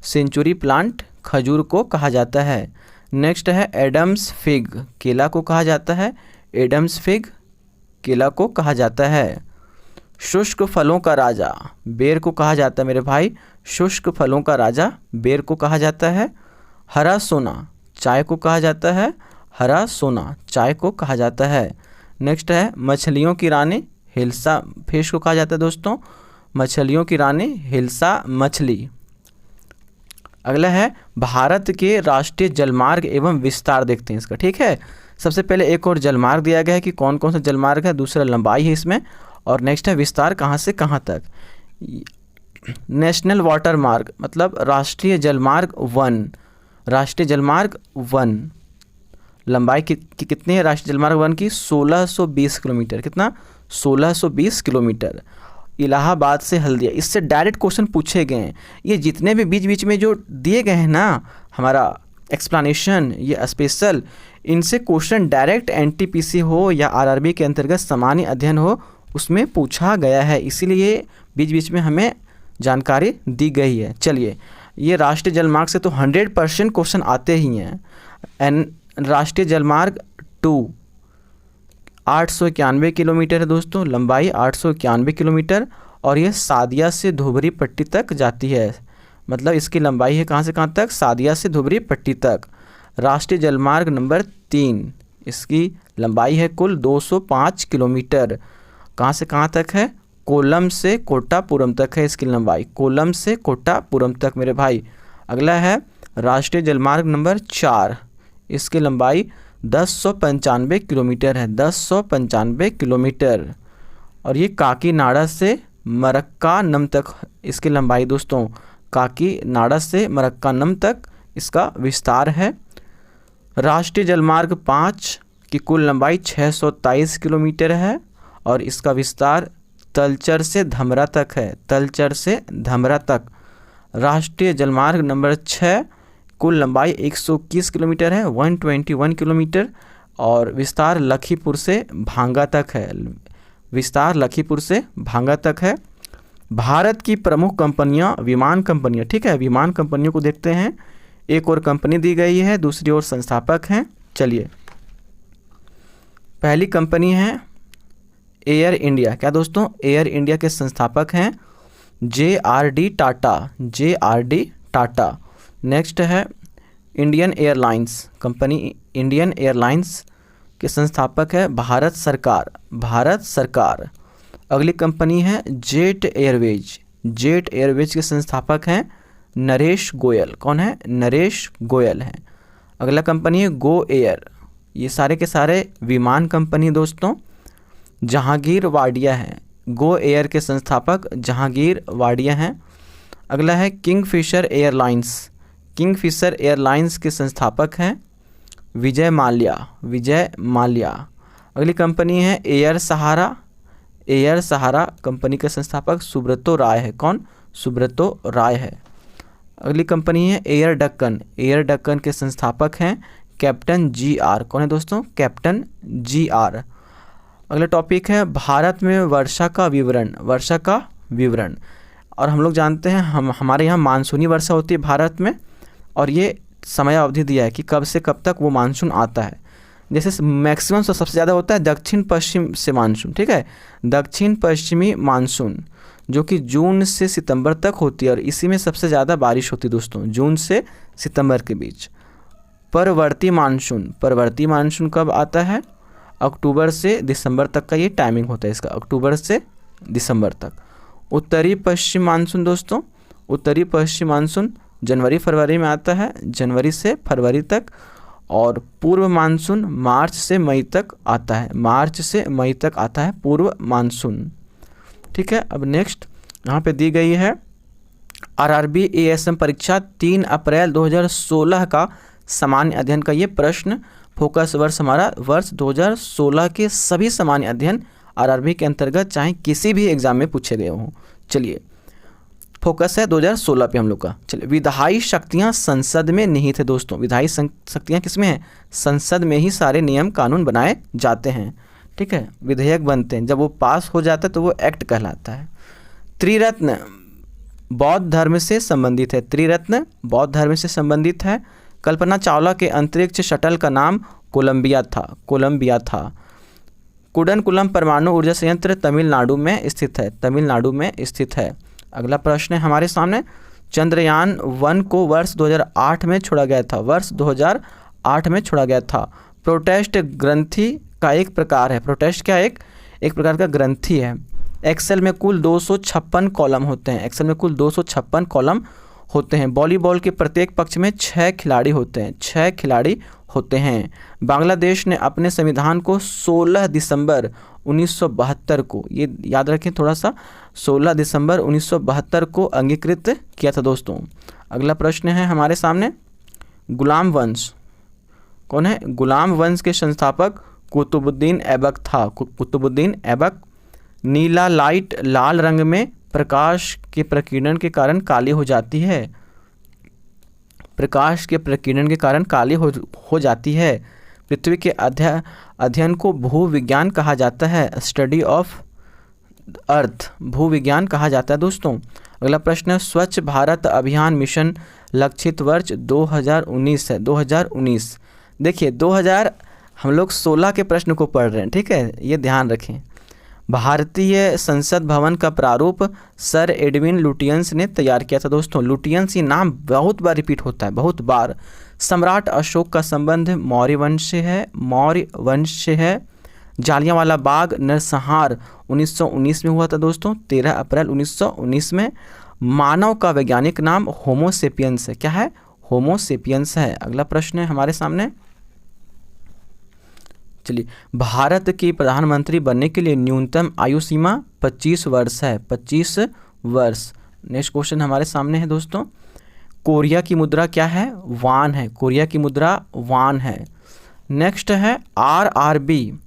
सेंचुरी प्लांट खजूर को कहा जाता है। नेक्स्ट है एडम्स फिग, केला को कहा जाता है, एडम्स फिग केला को कहा जाता है। शुष्क फलों का राजा बेर को कहा जाता है मेरे भाई, शुष्क फलों का राजा बेर को कहा जाता है। हरा सोना चाय को कहा जाता है, हरा सोना चाय को कहा जाता है। नेक्स्ट है मछलियों की रानी हिल्सा फिश को कहा जाता है दोस्तों, मछलियों की रानी हिल्सा मछली। अगला है भारत के राष्ट्रीय जलमार्ग एवं विस्तार, देखते हैं इसका, ठीक है। सबसे पहले एक और जलमार्ग दिया गया है कि कौन कौन सा जलमार्ग है, दूसरा लंबाई है इसमें, और नेक्स्ट है विस्तार कहाँ से कहाँ तक। नेशनल वाटर मार्ग मतलब राष्ट्रीय जलमार्ग 1, राष्ट्रीय जलमार्ग 1 लंबाई कितनी है राष्ट्रीय जलमार्ग 1 की, 1620 किलोमीटर, कितना, 1620 किलोमीटर। इलाहाबाद से हल्दिया, इससे डायरेक्ट क्वेश्चन पूछे गए हैं। ये जितने भी बीच बीच में जो दिए गए हैं ना हमारा एक्सप्लेनेशन, ये स्पेशल, इनसे क्वेश्चन डायरेक्ट एनटीपीसी हो या आरआरबी के अंतर्गत सामान्य अध्ययन हो उसमें पूछा गया है, इसीलिए बीच बीच में हमें जानकारी दी गई है। चलिए, ये राष्ट्रीय जलमार्ग से तो 100% क्वेश्चन आते ही हैं। राष्ट्रीय जलमार्ग 2 891 किलोमीटर है दोस्तों, लंबाई 891 किलोमीटर, और ये सादिया से धुबरी पट्टी तक जाती है, मतलब इसकी लंबाई है कहाँ से कहाँ तक, सादिया से धुबरी पट्टी तक। राष्ट्रीय जलमार्ग नंबर 3, इसकी लंबाई है कुल 205 किलोमीटर, कहाँ से कहाँ तक है, कोल्लम से कोट्टापुरम तक है इसकी लंबाई, कोल्लम से कोट्टापुरम तक मेरे भाई। अगला है राष्ट्रीय जलमार्ग नंबर 4, इसकी लंबाई 1095 किलोमीटर है, 1095 किलोमीटर, और ये काकीनाडा से मरक्कानम तक इसकी लंबाई दोस्तों, काकीनाडा से मरक्कानम तक इसका विस्तार है। राष्ट्रीय जलमार्ग 5 की कुल लंबाई 623 किलोमीटर है, और इसका विस्तार तलचर से धमरा तक है, तलचर से धमरा तक। राष्ट्रीय जलमार्ग नंबर 6 कुल लंबाई 121 किलोमीटर है, 121 किलोमीटर, और विस्तार लखीपुर से भांगा तक है, विस्तार लखीपुर से भांगा तक है। भारत की प्रमुख कंपनियां विमान कंपनियां, ठीक है, विमान कंपनियों को देखते हैं। एक और कंपनी दी गई है, दूसरी ओर संस्थापक हैं। चलिए, पहली कंपनी है एयर इंडिया, क्या दोस्तों, एयर इंडिया के संस्थापक हैं JRD Tata, JRD Tata. Next है Indian Airlines, company Indian Airlines के संस्थापक है भारत सरकार, भारत सरकार। अगली कंपनी है जेट एयरवेज, जेट एयरवेज के संस्थापक हैं नरेश गोयल, कौन है, नरेश गोयल हैं। अगला कंपनी है गो एयर, ये सारे के सारे विमान कंपनी दोस्तों जहांगीर वाडिया हैं, गो एयर के संस्थापक जहांगीर वाडिया हैं। अगला है किंगफिशर एयरलाइंस, किंगफिशर एयरलाइंस के संस्थापक हैं विजय माल्या, विजय माल्या। अगली कंपनी है एयर सहारा, एयर सहारा कंपनी के संस्थापक सुब्रतो राय है, कौन, सुब्रतो राय है। अगली कंपनी है एयर डक्कन, एयर डक्कन के संस्थापक हैं कैप्टन GR, कौन है दोस्तों, कैप्टन GR। अगला टॉपिक है भारत में वर्षा का विवरण, वर्षा का विवरण। और हम लोग जानते हैं हमारे यहाँ मानसूनी वर्षा होती है भारत में, और ये समय अवधि दिया है कि कब से कब तक वो मानसून आता है। जैसे मैक्सिमम सबसे ज़्यादा होता है दक्षिण पश्चिम से मानसून, ठीक है, दक्षिण पश्चिमी मानसून जो कि जून से सितंबर तक होती है और इसी में सबसे ज़्यादा बारिश होती है दोस्तों, जून से सितंबर के बीच। परवर्ती मानसून कब आता है? अक्टूबर से दिसंबर तक का ये टाइमिंग होता है इसका, अक्टूबर से दिसंबर तक। उत्तरी पश्चिम मानसून दोस्तों, उत्तरी पश्चिम मानसून जनवरी फरवरी में आता है, जनवरी से फरवरी तक। और पूर्व मानसून मार्च से मई तक आता है, मार्च से मई तक आता है पूर्व मानसून, ठीक है। अब नेक्स्ट यहाँ पे दी गई है आरआरबी एएसएम परीक्षा 3 अप्रैल 2016 का सामान्य अध्ययन का ये प्रश्न। फोकस वर्ष हमारा वर्ष 2016 के सभी सामान्य अध्ययन आरआरबी के अंतर्गत चाहे किसी भी एग्जाम में पूछे गए हों। चलिए फोकस है 2016 पे हम लोग का। चलिए, विधायी शक्तियां संसद में निहित है दोस्तों। विधायी शक्तियां किसमें हैं? संसद में ही सारे नियम कानून बनाए जाते हैं, ठीक है, विधेयक बनते हैं। जब वो पास हो जाता है तो वो एक्ट कहलाता है। त्रिरत्न बौद्ध धर्म से संबंधित है, त्रिरत्न बौद्ध धर्म से संबंधित है। कल्पना चावला के अंतरिक्ष शटल का नाम कोलंबिया था। कुडनकुलम परमाणु ऊर्जा संयंत्र तमिलनाडु में स्थित है, अगला प्रश्न है हमारे सामने। चंद्रयान 1 को वर्ष 2008 में छोड़ा गया था, प्रोटेस्ट ग्रंथि का एक प्रकार है। प्रोटेस्ट क्या एक प्रकार का ग्रंथि है। एक्सेल में कुल 256 कॉलम होते हैं। वॉलीबॉल के प्रत्येक पक्ष में 6 खिलाड़ी होते हैं। बांग्लादेश ने अपने संविधान को 16 दिसंबर 1972 को, ये याद रखें थोड़ा सा, 16 दिसंबर 1972 को अंगीकृत किया था दोस्तों। अगला प्रश्न है हमारे सामने, गुलाम वंश कौन है? गुलाम वंश के संस्थापक कुतुबुद्दीन ऐबक। नीला लाइट लाल रंग में प्रकाश के प्रकीर्णन के कारण काली हो जाती है। पृथ्वी के अध्ययन को भूविज्ञान कहा जाता है, स्टडी ऑफ अर्थ भूविज्ञान कहा जाता है दोस्तों। अगला प्रश्न, स्वच्छ भारत अभियान मिशन लक्षित वर्ष 2019 है, 2019। देखिए हम लोग 16 के प्रश्न को पढ़ रहे हैं, ठीक है, ये ध्यान रखें। भारतीय संसद भवन का प्रारूप सर एडविन लुटियंस ने तैयार किया था दोस्तों। लुटियंस ये नाम बहुत बार रिपीट होता है, बहुत बार। सम्राट अशोक का संबंध मौर्य वंश से है। जालियांवाला बाग नरसंहार 1919 में हुआ था दोस्तों, 13 अप्रैल 1919 में। मानव का वैज्ञानिक नाम होमोसेपियंस है। क्या है? होमोसेपियंस है। अगला प्रश्न है हमारे सामने। चलिए, भारत की प्रधानमंत्री बनने के लिए न्यूनतम आयु सीमा 25 वर्ष है, 25 वर्ष। नेक्स्ट क्वेश्चन हमारे सामने है दोस्तों, कोरिया की मुद्रा क्या है? वान है, कोरिया की मुद्रा वान है। नेक्स्ट है आरआरबी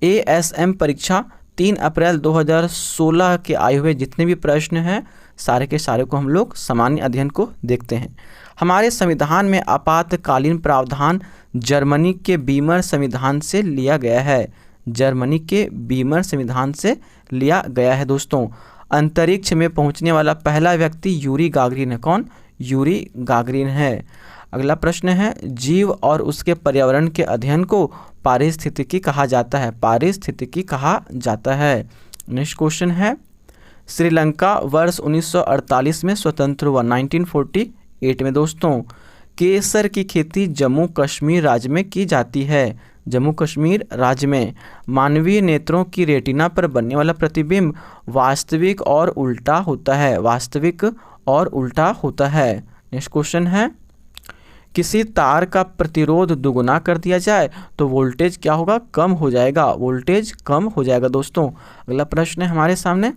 एएसएम परीक्षा 3 अप्रैल 2016 के आए हुए जितने भी प्रश्न हैं सारे के सारे को हम लोग सामान्य अध्ययन को देखते हैं। हमारे संविधान में आपातकालीन प्रावधान जर्मनी के बीमर संविधान से लिया गया है, दोस्तों। अंतरिक्ष में पहुंचने वाला पहला व्यक्ति यूरी गागरिन है। कौन? यूरी गागरिन है। अगला प्रश्न है, जीव और उसके पर्यावरण के अध्ययन को पारिस्थितिकी कहा जाता है। नेक्स्ट क्वेश्चन है, श्रीलंका वर्ष 1948 में स्वतंत्र हुआ, 1948 में दोस्तों। केसर की खेती जम्मू कश्मीर राज्य में की जाती है, जम्मू कश्मीर राज्य में। मानवीय नेत्रों की रेटिना पर बनने वाला प्रतिबिंब वास्तविक और उल्टा होता है, नेक्स्ट क्वेश्चन है, किसी तार का प्रतिरोध दुगुना कर दिया जाए तो वोल्टेज क्या होगा? कम हो जाएगा, दोस्तों। अगला प्रश्न है हमारे सामने,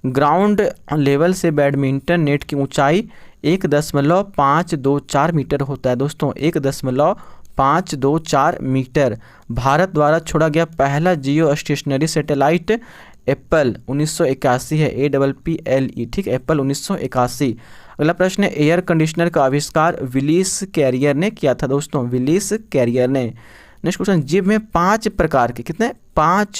ग्राउंड लेवल से बैडमिंटन नेट की ऊंचाई 1.524 मीटर होता है दोस्तों, 1.524 मीटर। भारत द्वारा छोड़ा गया पहला जियो स्टेशनरी सैटेलाइट एप्पल 1981 है, APPLE, ठीक, एप्पल 1981। अगला प्रश्न है, एयर कंडीशनर का आविष्कार विलिस कैरियर ने किया था दोस्तों, विलिस कैरियर ने। नेक्स्ट क्वेश्चन, जीभ में 5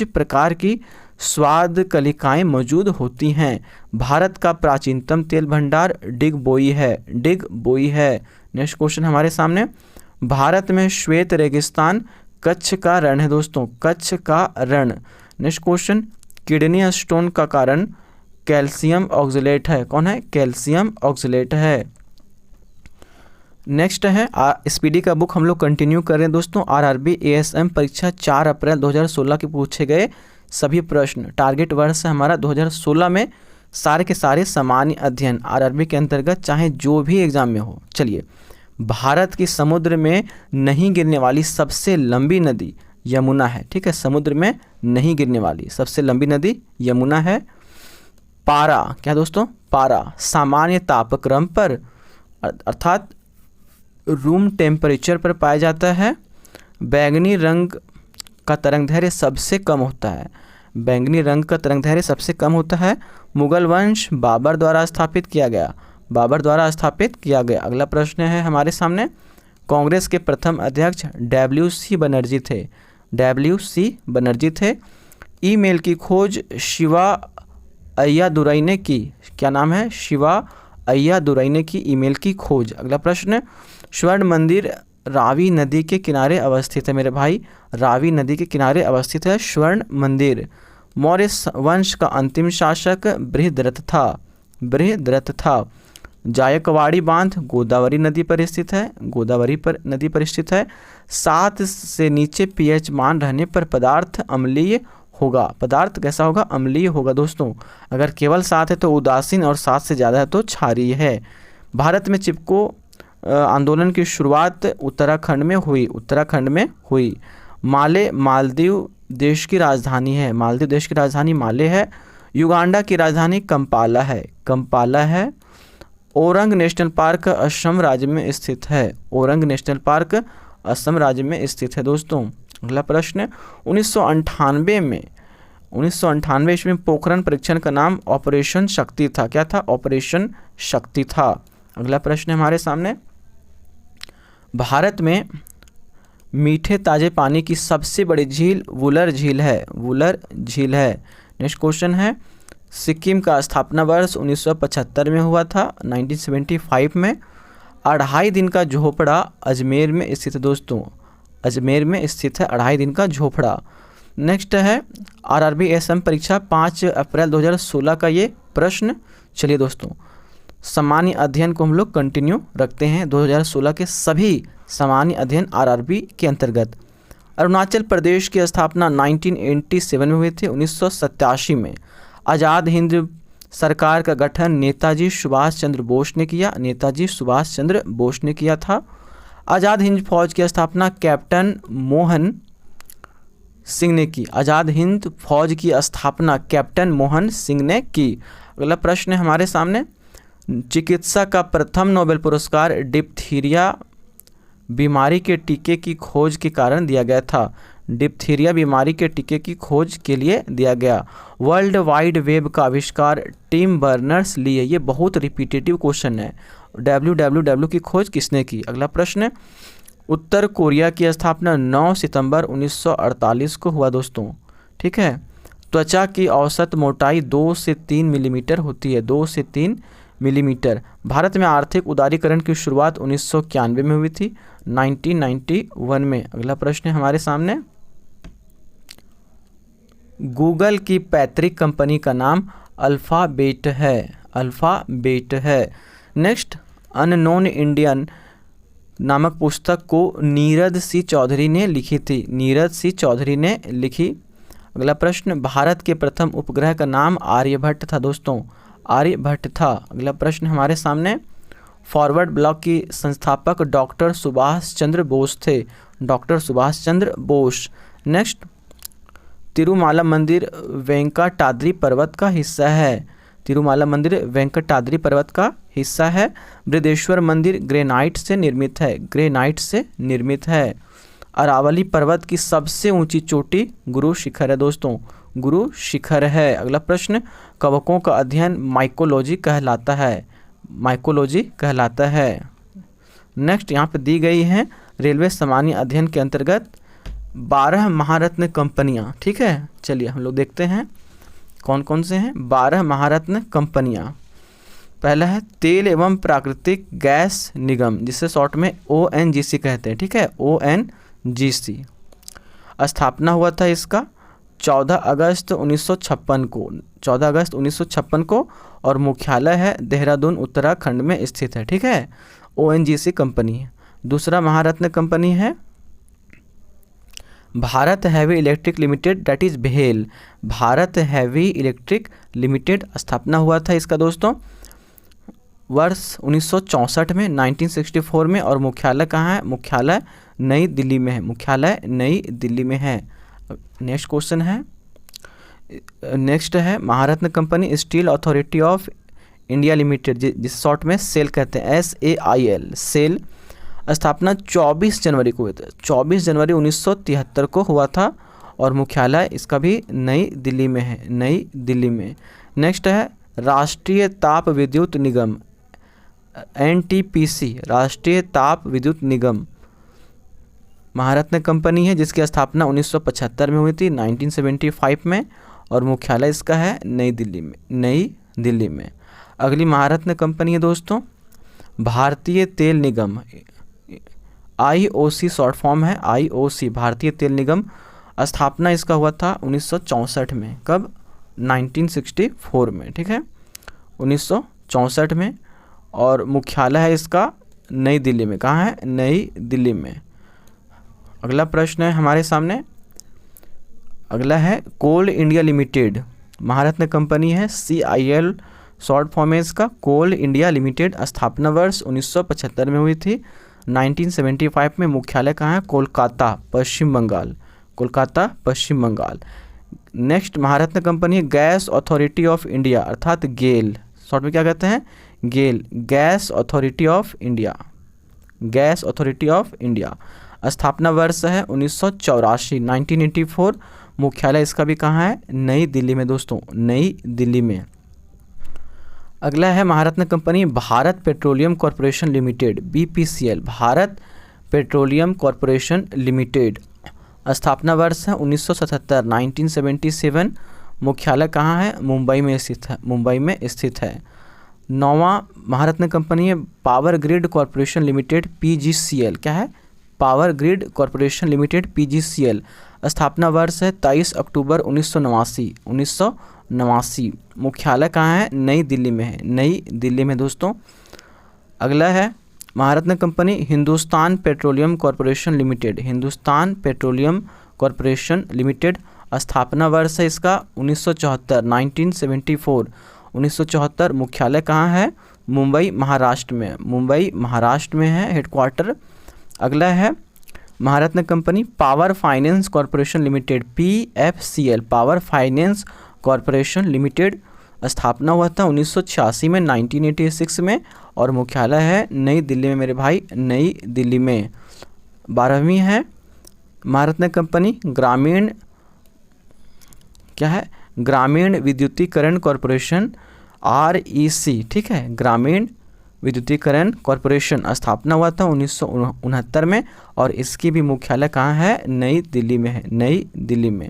प्रकार की स्वाद कलिकाएं मौजूद होती हैं। भारत का प्राचीनतम तेल भंडार डिगबोई है। नेक्स्ट क्वेश्चन हमारे सामने, भारत में श्वेत रेगिस्तान कच्छ का रण है दोस्तों, कच्छ का रण। नेक्स्ट क्वेश्चन, किडनी स्टोन का कारण कैल्शियम ऑक्सलेट है। कौन है? कैल्शियम ऑक्सलेट है। नेक्स्ट है स्पीडी का बुक हम लोग कंटिन्यू कर रहे हैं दोस्तों। आरआरबी एएसएम परीक्षा 4 अप्रैल 2016 के पूछे गए सभी प्रश्न। टारगेट वर्ष है हमारा 2016 में सारे के सारे सामान्य अध्ययन आरआरबी के अंतर्गत, चाहे जो भी एग्जाम में हो। चलिए, भारत की समुद्र में नहीं गिरने वाली सबसे लंबी नदी यमुना है। ठीक है, समुद्र में नहीं गिरने वाली सबसे लंबी नदी यमुना है। पारा, क्या दोस्तों? पारा सामान्य तापक्रम पर अर्थात रूम टेम्परेचर पर पाया जाता है। बैंगनी रंग का तरंगदैर्घ्य सबसे कम होता है। बैंगनी रंग का तरंगदैर्घ्य सबसे कम होता है। मुगल वंश बाबर द्वारा स्थापित किया गया। बाबर द्वारा स्थापित किया गया। अगला प्रश्न है हमारे सामने, कांग्रेस के प्रथम अध्यक्ष WC बनर्जी थे। WC बनर्जी थे। ईमेल की खोज शिवा अय्यादुरई ने की। क्या नाम है? शिवा अय्यादुरई ने की ईमेल की खोज। अगला प्रश्न, स्वर्ण मंदिर रावी नदी के किनारे अवस्थित है मेरे भाई। रावी नदी के किनारे अवस्थित है स्वर्ण मंदिर। मौर्य वंश का अंतिम शासक बृहद्रथ था। बृहद्रथ था। जायकवाड़ी बांध गोदावरी नदी पर स्थित है। गोदावरी पर नदी पर स्थित है। 7 से नीचे pH मान रहने पर पदार्थ अम्लीय होगा। पदार्थ कैसा होगा? अम्लीय होगा दोस्तों। अगर केवल 7 है तो उदासीन और 7 से ज़्यादा है तो क्षारीय है। भारत में चिपको आंदोलन की शुरुआत उत्तराखंड में हुई। उत्तराखंड में हुई। माले मालदीव देश की राजधानी है। मालदीव देश की राजधानी माले है। युगांडा की राजधानी कंपाला है। कंपाला है। ओरंग नेशनल पार्क असम राज्य में स्थित है। ओरंग नेशनल पार्क असम राज्य में स्थित है दोस्तों। अगला प्रश्न, 1998 ईस्वी में पोखरण परीक्षण का नाम ऑपरेशन शक्ति था। क्या था? ऑपरेशन शक्ति था। अगला प्रश्न हमारे सामने, भारत में मीठे ताजे पानी की सबसे बड़ी झील वुलर झील है। वुलर झील है। नेक्स्ट क्वेश्चन है, सिक्किम का स्थापना वर्ष 1975 में हुआ था। 1975 में। 2.5 दिन का झोपड़ा अजमेर में स्थित है दोस्तों। अजमेर में स्थित है 2.5 दिन का झोपड़ा। नेक्स्ट है आरआरबी एएसएम परीक्षा 5 अप्रैल 2016 का ये प्रश्न। चलिए दोस्तों, सामान्य अध्ययन को हम लोग कंटिन्यू रखते हैं। 2016 के सभी सामान्य अध्ययन आरआरबी के अंतर्गत। अरुणाचल प्रदेश की स्थापना 1987 में हुई थी। 1987 में। आज़ाद हिंद सरकार का गठन नेताजी सुभाष चंद्र बोस ने किया। नेताजी सुभाष चंद्र बोस ने किया था। आज़ाद हिंद फौज की स्थापना कैप्टन मोहन सिंह ने की। आज़ाद हिंद फौज की स्थापना कैप्टन मोहन सिंह ने की। अगला प्रश्न है हमारे सामने, चिकित्सा का प्रथम नोबेल पुरस्कार डिप्थीरिया बीमारी के टीके की खोज के कारण दिया गया था। डिप्थीरिया बीमारी के टीके की खोज के लिए दिया गया। वर्ल्ड वाइड वेब का आविष्कार टिम बर्नर्स लिए। ये बहुत रिपीटेटिव क्वेश्चन है। www की खोज किसने की? अगला प्रश्न, उत्तर कोरिया की स्थापना 9 सितंबर 1948 को हुआ दोस्तों। ठीक है। त्वचा की औसत मोटाई 2 से 3 मिलीमीटर होती है। 2 से 3 मिलीमीटर। भारत में आर्थिक उदारीकरण की शुरुआत 1991 में हुई थी। 1991 में। अगला प्रश्न है हमारे सामने, गूगल की पैतृक कंपनी का नाम अल्फ़ाबेट है। अल्फ़ाबेट है। नेक्स्ट, अननोन इंडियन नामक पुस्तक को नीरद सी चौधरी ने लिखी थी। नीरद सी चौधरी ने लिखी। अगला प्रश्न, भारत के प्रथम उपग्रह का नाम आर्यभट्ट था दोस्तों। आर्यभट्ट था। अगला प्रश्न हमारे सामने, फॉरवर्ड ब्लॉक की संस्थापक डॉक्टर सुभाष चंद्र बोस थे। डॉक्टर सुभाष चंद्र बोस। नेक्स्ट, तिरुमाला मंदिर वेंकटाद्रि पर्वत का हिस्सा है। तिरुमाला मंदिर वेंकटाद्रि पर्वत का हिस्सा है। बृहदेश्वर मंदिर ग्रेनाइट से निर्मित है। ग्रेनाइट से निर्मित है। अरावली पर्वत की सबसे ऊंची चोटी गुरु शिखर है दोस्तों। गुरु शिखर है। अगला प्रश्न, कवकों का अध्ययन माइकोलॉजी कहलाता है। माइकोलॉजी कहलाता है। नेक्स्ट यहाँ पे दी गई है रेलवे सामान्य अध्ययन के अंतर्गत 12 महारत्न कंपनियाँ। ठीक है, चलिए हम लोग देखते हैं कौन कौन से हैं 12 महारत्न कंपनियाँ। पहला है तेल एवं प्राकृतिक गैस निगम, जिसे शॉर्ट में ONGC कहते हैं। ठीक है, ONGC। स्थापना हुआ था इसका 14 अगस्त 1956 को, 14 अगस्त 1956 को, और मुख्यालय है देहरादून उत्तराखंड में स्थित है, ठीक है। ONGC कंपनी है। दूसरा महारत्न कंपनी है Bharat heavy electric limited, that is भेल। भारत हैवी इलेक्ट्रिक लिमिटेड स्थापना हुआ था इसका दोस्तों वर्ष 1964 में, 1964 में, और मुख्यालय कहाँ है? मुख्यालय नई दिल्ली में है, मुख्यालय नई दिल्ली में है। नेक्स्ट क्वेश्चन है, नेक्स्ट है महारत्न company Steel Authority of India Limited, जिस शॉर्ट में सेल कहते हैं, SAIL, सेल। स्थापना 24 जनवरी को हुई थी, 24 जनवरी 1973 को हुआ था, और मुख्यालय इसका भी नई दिल्ली में है, नई दिल्ली में। नेक्स्ट है राष्ट्रीय ताप विद्युत निगम, NTPC, राष्ट्रीय ताप विद्युत निगम महारत्न कंपनी है, जिसकी स्थापना 1975 में हुई थी, 1975 में, और मुख्यालय इसका है नई दिल्ली में, नई दिल्ली में। अगली महारत्न कंपनी है दोस्तों भारतीय तेल निगम, IOC शॉर्ट फॉर्म है, IOC, भारतीय तेल निगम। स्थापना इसका हुआ था 1964 में, कब? 1964 में, ठीक है, 1964 में, और मुख्यालय है इसका नई दिल्ली में। कहाँ है? नई दिल्ली में। अगला प्रश्न है हमारे सामने, अगला है कोल इंडिया लिमिटेड, महारत्न कंपनी है, CIL शॉर्ट फॉर्म है इसका, कोल इंडिया लिमिटेड। स्थापना वर्ष 1975 में हुई थी, 1975 में। मुख्यालय कहाँ है? कोलकाता, पश्चिम बंगाल, कोलकाता, पश्चिम बंगाल। नेक्स्ट महारत्न कंपनी है गैस अथॉरिटी ऑफ इंडिया, अर्थात गेल, शॉर्ट में क्या कहते हैं? GAIL, Gas Authority of India, Gas Authority of India. स्थापना वर्ष है 1984, 1984। मुख्यालय इसका भी कहाँ है? नई दिल्ली में दोस्तों, नई दिल्ली में। अगला है महारत्न company Bharat Petroleum Corporation Limited, BPCL, Bharat Petroleum Corporation Limited. स्थापना वर्ष है 1977, 1977। मुख्यालय कहाँ है? मुंबई में स्थित है, मुंबई में स्थित है। नौवां महारत्न कंपनी है power grid corporation limited, PGCL, क्या है? Power grid corporation limited, PGCL। स्थापना वर्ष है 23 अक्टूबर 1989, 1989। मुख्यालय कहाँ है? नई दिल्ली में है, नई दिल्ली में दोस्तों। अगला है महारत्न company Hindustan Petroleum Corporation Limited, Hindustan Petroleum Corporation Limited. स्थापना वर्ष है इसका 1974, 1974, 1974। मुख्यालय कहाँ है? मुंबई, महाराष्ट्र में, मुंबई, महाराष्ट्र में है हेडक्वार्टर। अगला है महारत्न company Power Finance Corporation Limited, PFCL, Power Finance Corporation Limited. स्थापना हुआ था 1986 में, 1986 में, और मुख्यालय है नई दिल्ली में मेरे भाई, नई दिल्ली में। 12वीं है महारत्न कंपनी ग्रामीण, क्या है? ग्रामीण विद्युतीकरण कॉरपोरेशन, REC, ठीक है, ग्रामीण विद्युतीकरण कॉरपोरेशन। स्थापना हुआ था 1969 में, और इसकी भी मुख्यालय कहाँ है? नई दिल्ली में है, नई दिल्ली में।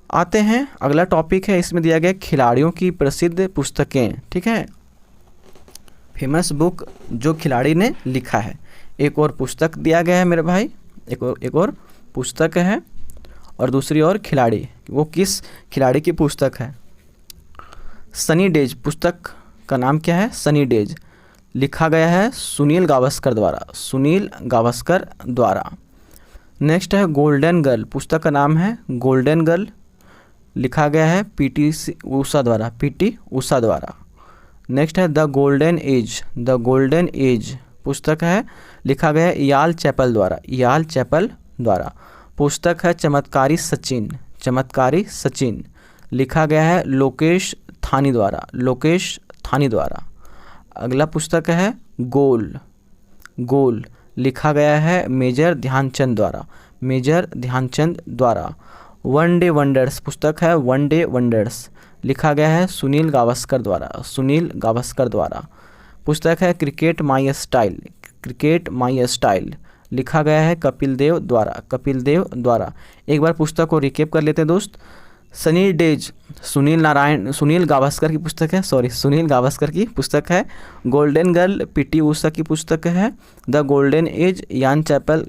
आते हैं अगला टॉपिक है, इसमें दिया गया खिलाड़ियों की प्रसिद्ध पुस्तकें, ठीक है, फेमस बुक जो खिलाड़ी ने लिखा है। एक और पुस्तक दिया गया है मेरे भाई, एक और पुस्तक है, और दूसरी और खिलाड़ी, वो किस खिलाड़ी की पुस्तक है? सनी डेज, पुस्तक का नाम क्या है? सनी डेज। लिखा गया है सुनील गावस्कर द्वारा, सुनील गावस्कर द्वारा। नेक्स्ट है गोल्डन गर्ल, पुस्तक का नाम है गोल्डन गर्ल। लिखा गया है PT ऊषा द्वारा, PT ऊषा द्वारा। नेक्स्ट है the golden age, the golden age पुस्तक है, लिखा गया है याल चैपल द्वारा, याल चैपल द्वारा। पुस्तक है चमत्कारी सचिन, चमत्कारी सचिन। लिखा गया है लोकेश थानी द्वारा, लोकेश थानी द्वारा। अगला पुस्तक है गोल, गोल। लिखा गया है मेजर ध्यानचंद द्वारा, मेजर ध्यानचंद द्वारा। वन डे वंडर्स पुस्तक है, वन डे वंडर्स। लिखा गया है सुनील गावस्कर द्वारा, सुनील गावस्कर द्वारा। पुस्तक है cricket my style, cricket my style. लिखा गया है कपिल देव द्वारा, कपिल देव द्वारा। एक बार पुस्तक को रिकेप कर लेते हैं दोस्त। सनी डेज सुनील गावस्कर की पुस्तक है, सुनील गावस्कर की पुस्तक है। गोल्डन गर्ल PT ऊषा की पुस्तक है। द गोल्डन एज यान चैपल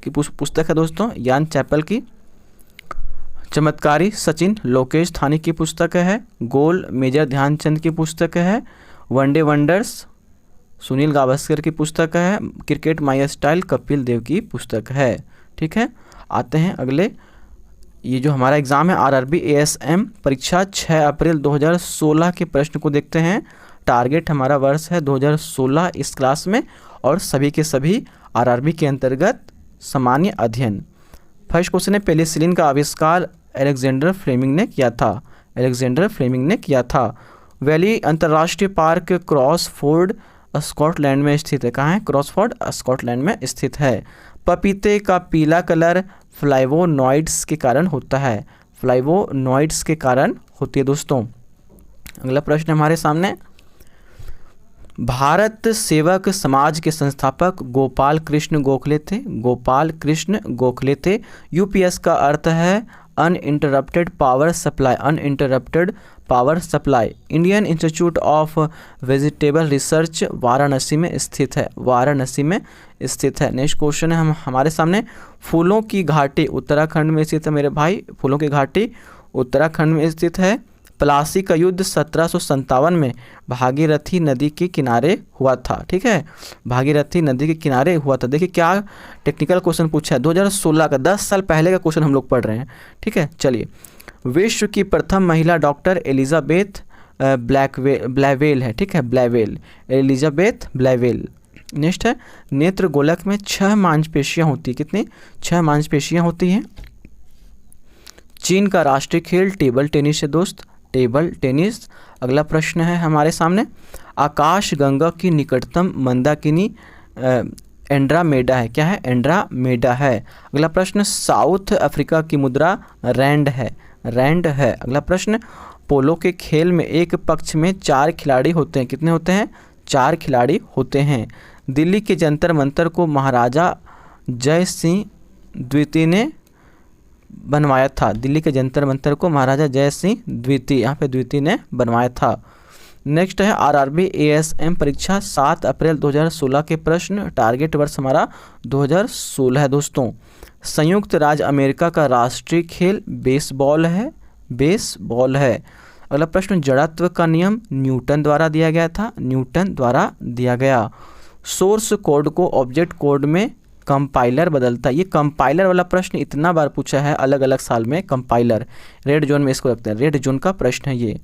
की पुस्तक है दोस्तों, यान चैपल की चमत्कारी सचिन लोकेश थानी की पुस्तक है। गोल मेजर ध्यानचंद की पुस्तक है। वनडे वंडर्स सुनील गावस्कर की पुस्तक है। Cricket my style Kapil Dev की पुस्तक है। ठीक है, आते हैं अगले। ये जो हमारा एग्ज़ाम है आरआरबी एएसएम परीक्षा 6 अप्रैल 2016 के प्रश्न को देखते हैं। टारगेट हमारा वर्ष है 2016 इस क्लास में, और सभी के सभी आरआरबी के अंतर्गत सामान्य अध्ययन। फर्स्ट क्वेश्चन है, पेनिसिलिन का आविष्कार अलेक्जेंडर फ्लेमिंग ने किया था। अलेक्जेंडर फ्लेमिंग ने किया था। वैली अंतर्राष्ट्रीय पार्क क्रॉसफोर्ड स्कॉटलैंड में स्थित है। कहाँ है? क्रॉसफोर्ड स्कॉटलैंड में स्थित है। पपीते का पीला कलर फ्लाइवोनॉइड्स के कारण होता है। फ्लाइवोनॉइड्स के कारण होती है दोस्तों। अगला प्रश्न हमारे सामने, भारत सेवक समाज के संस्थापक गोपाल कृष्ण गोखले थे। गोपाल कृष्ण गोखले थे। यूपीएस का अर्थ है uninterrupted power supply. Uninterrupted power supply. Indian institute of vegetable research Varanasi में स्थित है। वाराणसी में स्थित है। नेक्स्ट क्वेश्चन है हमारे सामने, फूलों की घाटी उत्तराखंड में स्थित है मेरे भाई। फूलों की घाटी उत्तराखंड में स्थित है। प्लासी का युद्ध 1757 में भागीरथी नदी के किनारे हुआ था। ठीक है, भागीरथी नदी के किनारे हुआ था। देखिए क्या टेक्निकल क्वेश्चन पूछा है, 2016 का, 10 साल पहले का क्वेश्चन हम लोग पढ़ रहे हैं। ठीक है, चलिए। विश्व की प्रथम महिला डॉक्टर एलिजाबेथ ब्लैवेल है। ठीक है, ब्लैवेल, एलिजाबेथ ब्लैवेल। नेक्स्ट है, नेत्र गोलक में 6 मांसपेशियाँ होती हैं। कितनी? 6 मांसपेशियाँ होती हैं। चीन का राष्ट्रीय खेल टेबल टेनिस है दोस्त, टेबल टेनिस। अगला प्रश्न है हमारे सामने, आकाश गंगा की निकटतम मंदाकिनी एंड्रामेडा है। क्या है? एंड्रामेडा है। अगला प्रश्न, साउथ अफ्रीका की मुद्रा रैंड है। रैंड है। अगला प्रश्न, पोलो के खेल में एक पक्ष में 4 खिलाड़ी होते हैं। कितने होते हैं? 4 खिलाड़ी होते हैं। दिल्ली के जंतर मंतर को महाराजा जय सिंह द्वितीय ने बनवाया था। दिल्ली के जंतर मंतर को महाराजा जय सिंह द्वितीय, यहाँ पे द्वितीय ने बनवाया था। नेक्स्ट है आरआरबी एएसएम परीक्षा 7 अप्रैल 2016 के प्रश्न। टारगेट वर्ष हमारा 2016 है दोस्तों। संयुक्त राज्य अमेरिका का राष्ट्रीय खेल बेसबॉल है। बेसबॉल है। अगला प्रश्न, जड़त्व का नियम न्यूटन द्वारा दिया गया था। न्यूटन द्वारा दिया गया। सोर्स कोड को ऑब्जेक्ट कोड में कंपाइलर बदलता है। ये कंपाइलर वाला प्रश्न इतना बार पूछा है अलग अलग साल में। कंपाइलर रेड जोन में इसको रखते हैं। रेड जोन का प्रश्न है ये।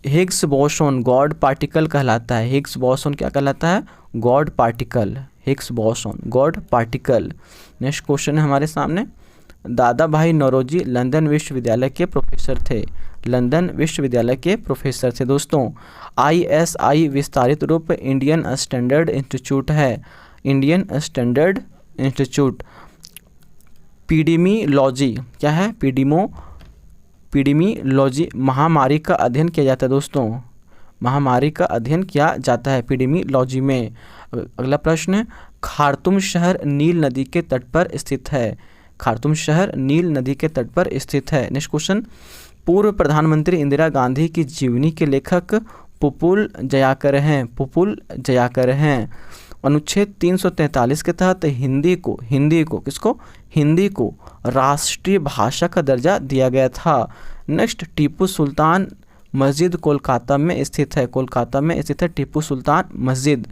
हिग्स बोसोन गॉड पार्टिकल कहलाता है। हिग्स बोसोन क्या कहलाता है? God particle. Higgs boson God particle. Next question है हमारे सामने, दादा भाई नौरोजी लंदन विश्वविद्यालय के प्रोफेसर थे। लंदन विश्वविद्यालय के प्रोफेसर थे दोस्तों। ISI विस्तारित रूप इंडियन स्टैंडर्ड इंस्टीट्यूट है। Indian Standard Institute. पीडीमीलॉजी क्या है? पीडीमीलॉजी महामारी का अध्ययन किया जाता है दोस्तों। महामारी का अध्ययन किया जाता है पीडीमीलॉजी में। अगला प्रश्न, खार्तूम शहर नील नदी के तट पर स्थित है। खार्तूम शहर नील नदी के तट पर स्थित है। नेक्स्ट क्वेश्चन, पूर्व प्रधानमंत्री इंदिरा गांधी की जीवनी के लेखक पुपुल जयाकर हैं। पुपुल जयाकर हैं। अनुच्छेद 343 के तहत हिंदी को राष्ट्रीय भाषा का दर्जा दिया गया था। नेक्स्ट, टीपू सुल्तान मस्जिद कोलकाता में स्थित है। कोलकाता में स्थित है टीपू सुल्तान मस्जिद।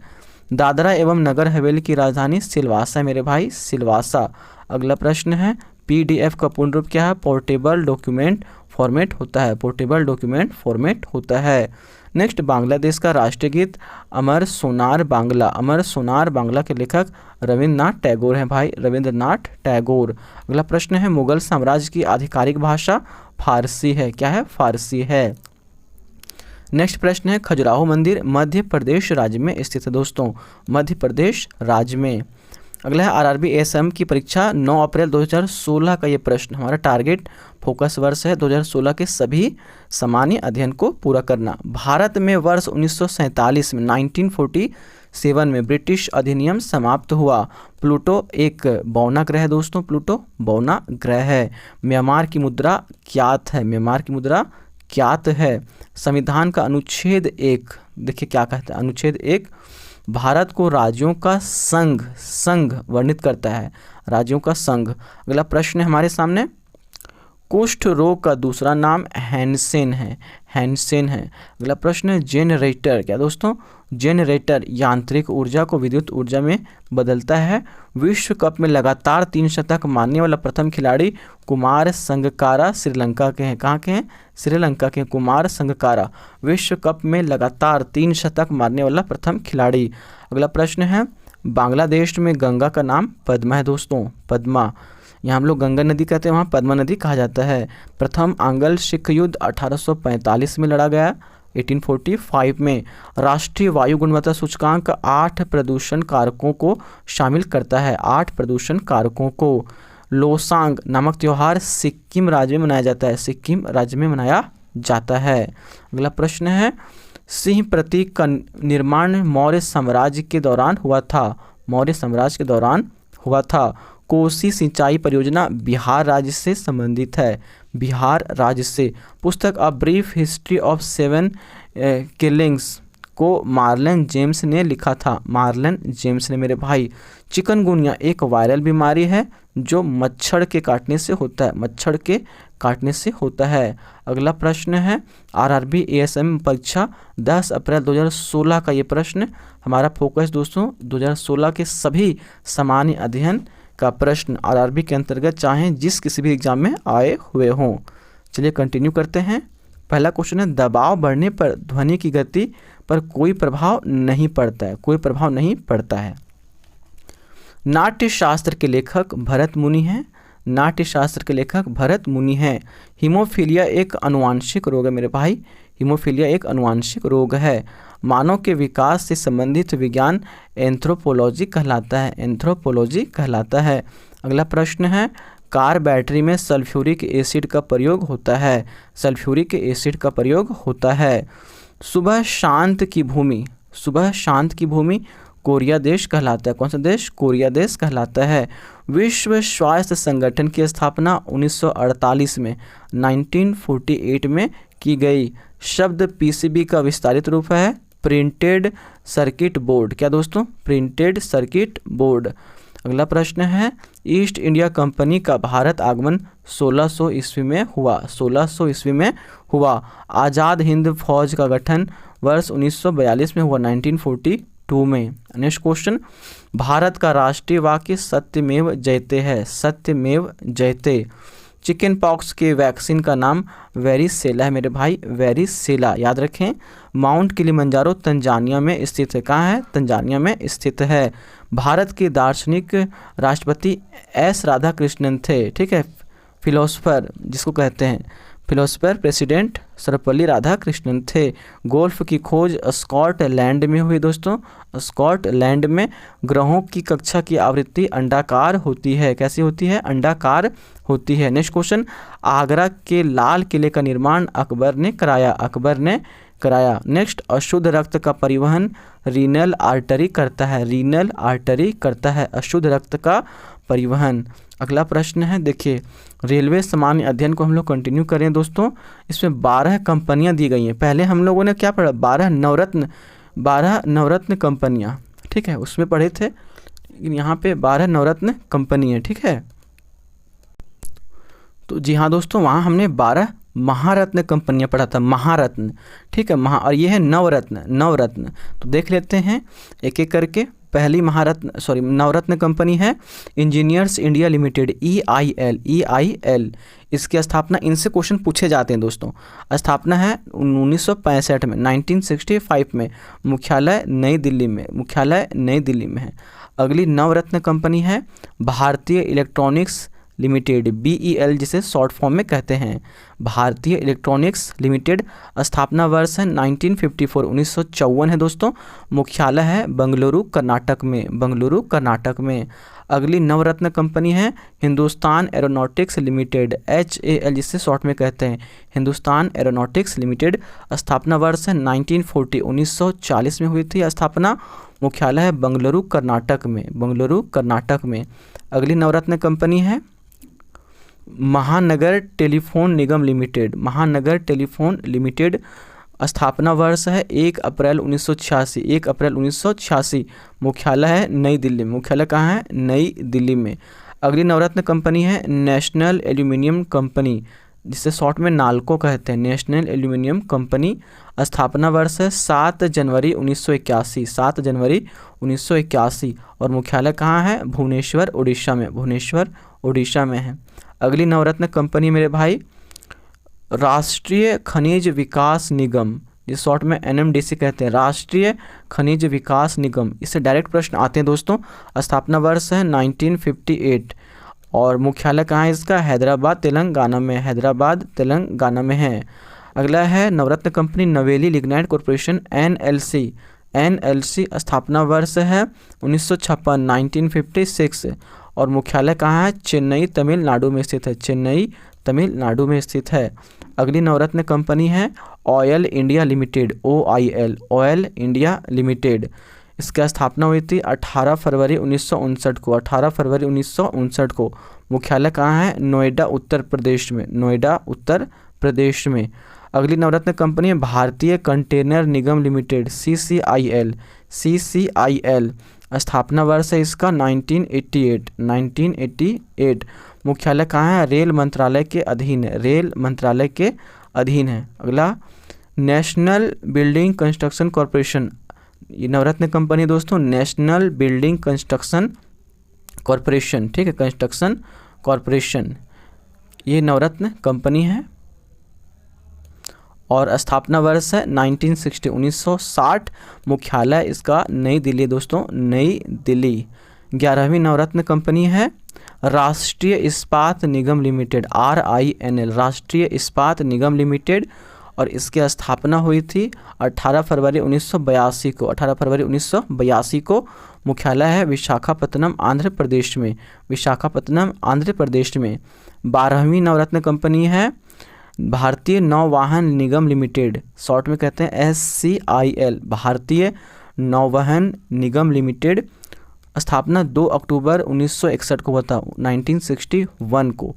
दादरा एवं नगर हवेली की राजधानी सिलवासा है मेरे भाई, सिलवासा। अगला प्रश्न है, PDF का पूर्ण रूप क्या है? पोर्टेबल डॉक्यूमेंट फॉर्मेट होता है। पोर्टेबल डॉक्यूमेंट फॉर्मेट होता है। नेक्स्ट, बांग्लादेश का राष्ट्रीय गीत अमर सोनार बांग्ला। अमर सोनार बांग्ला के लेखक रविंद्रनाथ टैगोर हैं भाई, रविंद्रनाथ टैगोर। अगला प्रश्न है, मुगल साम्राज्य की आधिकारिक भाषा फारसी है। क्या है? फारसी है। नेक्स्ट प्रश्न है, खजुराहो मंदिर मध्य प्रदेश राज्य में स्थित है दोस्तों। मध्य प्रदेश राज्य में। अगला है आरआरबी एएसएम की परीक्षा 9 अप्रैल 2016 का ये प्रश्न। हमारा टारगेट फोकस वर्ष है 2016 के सभी सामान्य अध्ययन को पूरा करना। भारत में वर्ष 1947 में 1947 में ब्रिटिश अधिनियम समाप्त हुआ। प्लूटो एक बौना ग्रह है दोस्तों। प्लूटो बौना ग्रह है। म्यांमार की मुद्रा क्यात है। म्यांमार की मुद्रा क्यात है। संविधान का अनुच्छेद 1 देखिए क्या कहता है। अनुच्छेद 1 भारत को राज्यों का संघ वर्णित करता है। राज्यों का संघ। अगला प्रश्न है हमारे सामने, कुष्ठ रोग का दूसरा नाम हैंसेन है, हैंसेन है। अगला प्रश्न है जेनरेटर, क्या दोस्तों, जेनरेटर यांत्रिक ऊर्जा को विद्युत ऊर्जा में बदलता है। विश्व कप में लगातार 3 शतक मारने वाला प्रथम खिलाड़ी कुमार संगकारा श्रीलंका के हैं। कहाँ के हैं? श्रीलंका के कुमार संगकारा विश्व कप में लगातार 3 शतक मारने वाला प्रथम खिलाड़ी। अगला प्रश्न है बांग्लादेश में गंगा का नाम पद्मा है दोस्तों, पद्मा। यहाँ हम लोग गंगा नदी कहते हैं, वहाँ पद्मा नदी कहा जाता है। प्रथम आंग्ल सिख युद्ध 1845 में लड़ा गया। 1845 में राष्ट्रीय वायु गुणवत्ता सूचकांक 8 प्रदूषण कारकों को शामिल करता है, 8 प्रदूषण कारकों को। लोसांग नामक त्यौहार सिक्किम राज्य में मनाया जाता है, सिक्किम राज्य में मनाया जाता है। अगला प्रश्न है सिंह प्रतीक का निर्माण मौर्य साम्राज्य के दौरान हुआ था, मौर्य साम्राज्य के दौरान हुआ था। कोसी सिंचाई परियोजना बिहार राज्य से संबंधित है, बिहार राज्य से। पुस्तक a brief history of 7 killings को मार्लन जेम्स ने लिखा था, मार्लन जेम्स ने मेरे भाई। चिकनगुनिया एक वायरल बीमारी है जो मच्छर के काटने से होता है, मच्छर के काटने से होता है। अगला प्रश्न है आरआरबी एएसएम परीक्षा 10 अप्रैल 2016 का ये प्रश्न हमारा फोकस दोस्तों 2016 के सभी सामान्य अध्ययन का प्रश्न आरआरबी के अंतर्गत चाहे जिस किसी भी एग्जाम में आए हुए हों। चलिए कंटिन्यू करते हैं। पहला क्वेश्चन है दबाव बढ़ने पर ध्वनि की गति पर कोई प्रभाव नहीं पड़ता है, कोई प्रभाव नहीं पड़ता है। नाट्य शास्त्र के लेखक भरत मुनि हैं, नाट्य शास्त्र के लेखक भरत मुनि हैं। हीमोफीलिया एक अनुवांशिक रोग है मेरे भाई, हीमोफीलिया एक अनुवांशिक रोग है। मानव के विकास से संबंधित विज्ञान एंथ्रोपोलॉजी कहलाता है, एंथ्रोपोलॉजी कहलाता है। अगला प्रश्न है कार बैटरी में सल्फ्यूरिक एसिड का प्रयोग होता है, सल्फ्यूरिक एसिड का प्रयोग होता है। सुबह शांत की भूमि, सुबह शांत की भूमि कोरिया देश कहलाता है। कौन सा देश? कोरिया देश कहलाता है। विश्व स्वास्थ्य संगठन की स्थापना 1948 में 1948 में की गई। शब्द पीसीबी का विस्तारित रूप है प्रिंटेड सर्किट बोर्ड। क्या दोस्तों? Printed circuit board. अगला प्रश्न है ईस्ट इंडिया कंपनी का भारत आगमन 1600 ईस्वी में हुआ, 1600 ईस्वी में हुआ। आज़ाद हिंद फौज का गठन वर्ष 1942 में हुआ, 1942 में। नेक्स्ट क्वेश्चन भारत का राष्ट्रीय वाक्य सत्यमेव जयते है, सत्यमेव जयते। चिकन पॉक्स के वैक्सीन का नाम वेरिसेला है मेरे भाई, वेरिसेला याद रखें। माउंट किलिमंजारो तंजानिया में स्थित है। कहाँ है? तंजानिया में स्थित है। भारत के दार्शनिक राष्ट्रपति एस राधाकृष्णन थे, ठीक है, फिलोसफर जिसको कहते हैं, फिलोसफर प्रेसिडेंट सर्वपल्ली राधाकृष्णन थे। गोल्फ की खोज स्कॉटलैंड में हुई दोस्तों, स्कॉटलैंड में। ग्रहों की कक्षा की आवृत्ति अंडाकार होती है, कैसी होती है? अंडाकार होती है। नेक्स्ट क्वेश्चन आगरा के लाल किले का निर्माण अकबर ने कराया, अकबर ने कराया। नेक्स्ट अशुद्ध रक्त का परिवहन रीनल आर्टरी करता है, रीनल आर्टरी करता है अशुद्ध रक्त का परिवहन। अगला प्रश्न है देखिए रेलवे सामान्य अध्ययन को हम लोग कंटिन्यू करें दोस्तों। इसमें 12 कंपनियां दी गई हैं। पहले हम लोगों ने क्या पढ़ा? 12 नवरत्न कंपनियां, ठीक है, उसमें पढ़े थे। लेकिन यहाँ पे 12 नवरत्न कंपनी है, ठीक है। तो जी हाँ दोस्तों, वहाँ हमने 12 महारत्न कंपनियां पढ़ा था, महारत्न, ठीक है, और ये है नवरत्न, नवरत्न। तो देख लेते हैं एक एक करके। पहली नवरत्न कंपनी है engineers India limited, EIL, EIL। इसकी स्थापना, इनसे क्वेश्चन पूछे जाते हैं दोस्तों। स्थापना है 1965 में, 1965 में। मुख्यालय नई दिल्ली में, मुख्यालय नई दिल्ली में है। अगली नवरत्न कंपनी है भारतीय इलेक्ट्रॉनिक्स लिमिटेड, BEL जिसे शॉर्ट फॉर्म में कहते हैं, भारतीय इलेक्ट्रॉनिक्स लिमिटेड। स्थापना वर्ष है 1954, 1954 है दोस्तों। मुख्यालय है बेंगलुरु कर्नाटक में, बेंगलुरु कर्नाटक में। अगली नवरत्न कंपनी है हिंदुस्तान एरोनॉटिक्स लिमिटेड, HAL जिसे शॉर्ट में कहते हैं, हिंदुस्तान एरोनॉटिक्स लिमिटेड। स्थापना वर्ष है 1940, 1940 में हुई थी स्थापना। मुख्यालय है बेंगलुरु कर्नाटक में, बेंगलुरु कर्नाटक में। अगली नवरत्न कंपनी है महानगर टेलीफोन निगम लिमिटेड, महानगर टेलीफोन लिमिटेड। स्थापना वर्ष है 1 अप्रैल 1986, 1 अप्रैल 1986। मुख्यालय है नई दिल्ली में, मुख्यालय कहाँ है? नई दिल्ली में। अगली नवरत्न कंपनी है नेशनल एल्यूमिनियम कंपनी, जिसे शॉर्ट में नाल्को कहते हैं, नेशनल एल्यूमिनियम कंपनी। स्थापना वर्ष है 7 जनवरी 1981, 7 जनवरी 1981, और मुख्यालय कहाँ है? भुवनेश्वर उड़ीसा में, भुवनेश्वर उड़ीसा में है। अगली नवरत्न कंपनी मेरे भाई राष्ट्रीय खनिज विकास निगम, जिस शॉर्ट में NMDC कहते हैं, राष्ट्रीय खनिज विकास निगम। इससे डायरेक्ट प्रश्न आते हैं दोस्तों। स्थापना वर्ष है 1958, और मुख्यालय कहाँ है इसका? हैदराबाद तेलंगाना में, हैदराबाद तेलंगाना में है। अगला है नवरत्न कंपनी नवेली लिग्नाइट कॉरपोरेशन NLC, NLC। स्थापना वर्ष है 1956, 1956, और मुख्यालय कहाँ है? चेन्नई तमिलनाडु में स्थित है, चेन्नई तमिलनाडु में स्थित है। अगली नवरत्न कंपनी है oil India limited, OIL, oil India limited. इसकी स्थापना हुई थी 18 फरवरी 1959 को, 18 फरवरी 1959 को। मुख्यालय कहाँ है? नोएडा उत्तर प्रदेश में, नोएडा उत्तर प्रदेश में। अगली नवरत्न कंपनी है भारतीय कंटेनर निगम लिमिटेड, CCIL, CCIL। स्थापना वर्ष है इसका 1988, 1988। मुख्यालय कहाँ है? रेल मंत्रालय के अधीन, रेल मंत्रालय के अधीन है। अगला नेशनल बिल्डिंग कंस्ट्रक्शन कॉरपोरेशन, ये नवरत्न कंपनी दोस्तों, नेशनल बिल्डिंग कंस्ट्रक्शन कॉरपोरेशन, ठीक है, कंस्ट्रक्शन कॉरपोरेशन, ये नवरत्न कंपनी है। और स्थापना वर्ष है 1960, 1960। मुख्यालय इसका नई दिल्ली दोस्तों, नई दिल्ली। 11वीं नवरत्न कंपनी है राष्ट्रीय इस्पात निगम लिमिटेड, RINL, राष्ट्रीय इस्पात निगम लिमिटेड, और इसकी स्थापना हुई थी 18 फरवरी 1982 को, 18 फरवरी 1982 को। मुख्यालय है विशाखापत्तनम आंध्र प्रदेश में, विशाखापत्तनम आंध्र प्रदेश में। 12वीं नवरत्न कंपनी है भारतीय नौवाहन निगम लिमिटेड, शॉर्ट में कहते हैं SCIL, भारतीय नौवहन निगम लिमिटेड। स्थापना 2 अक्टूबर 1961 को हुआ था, 1961 को।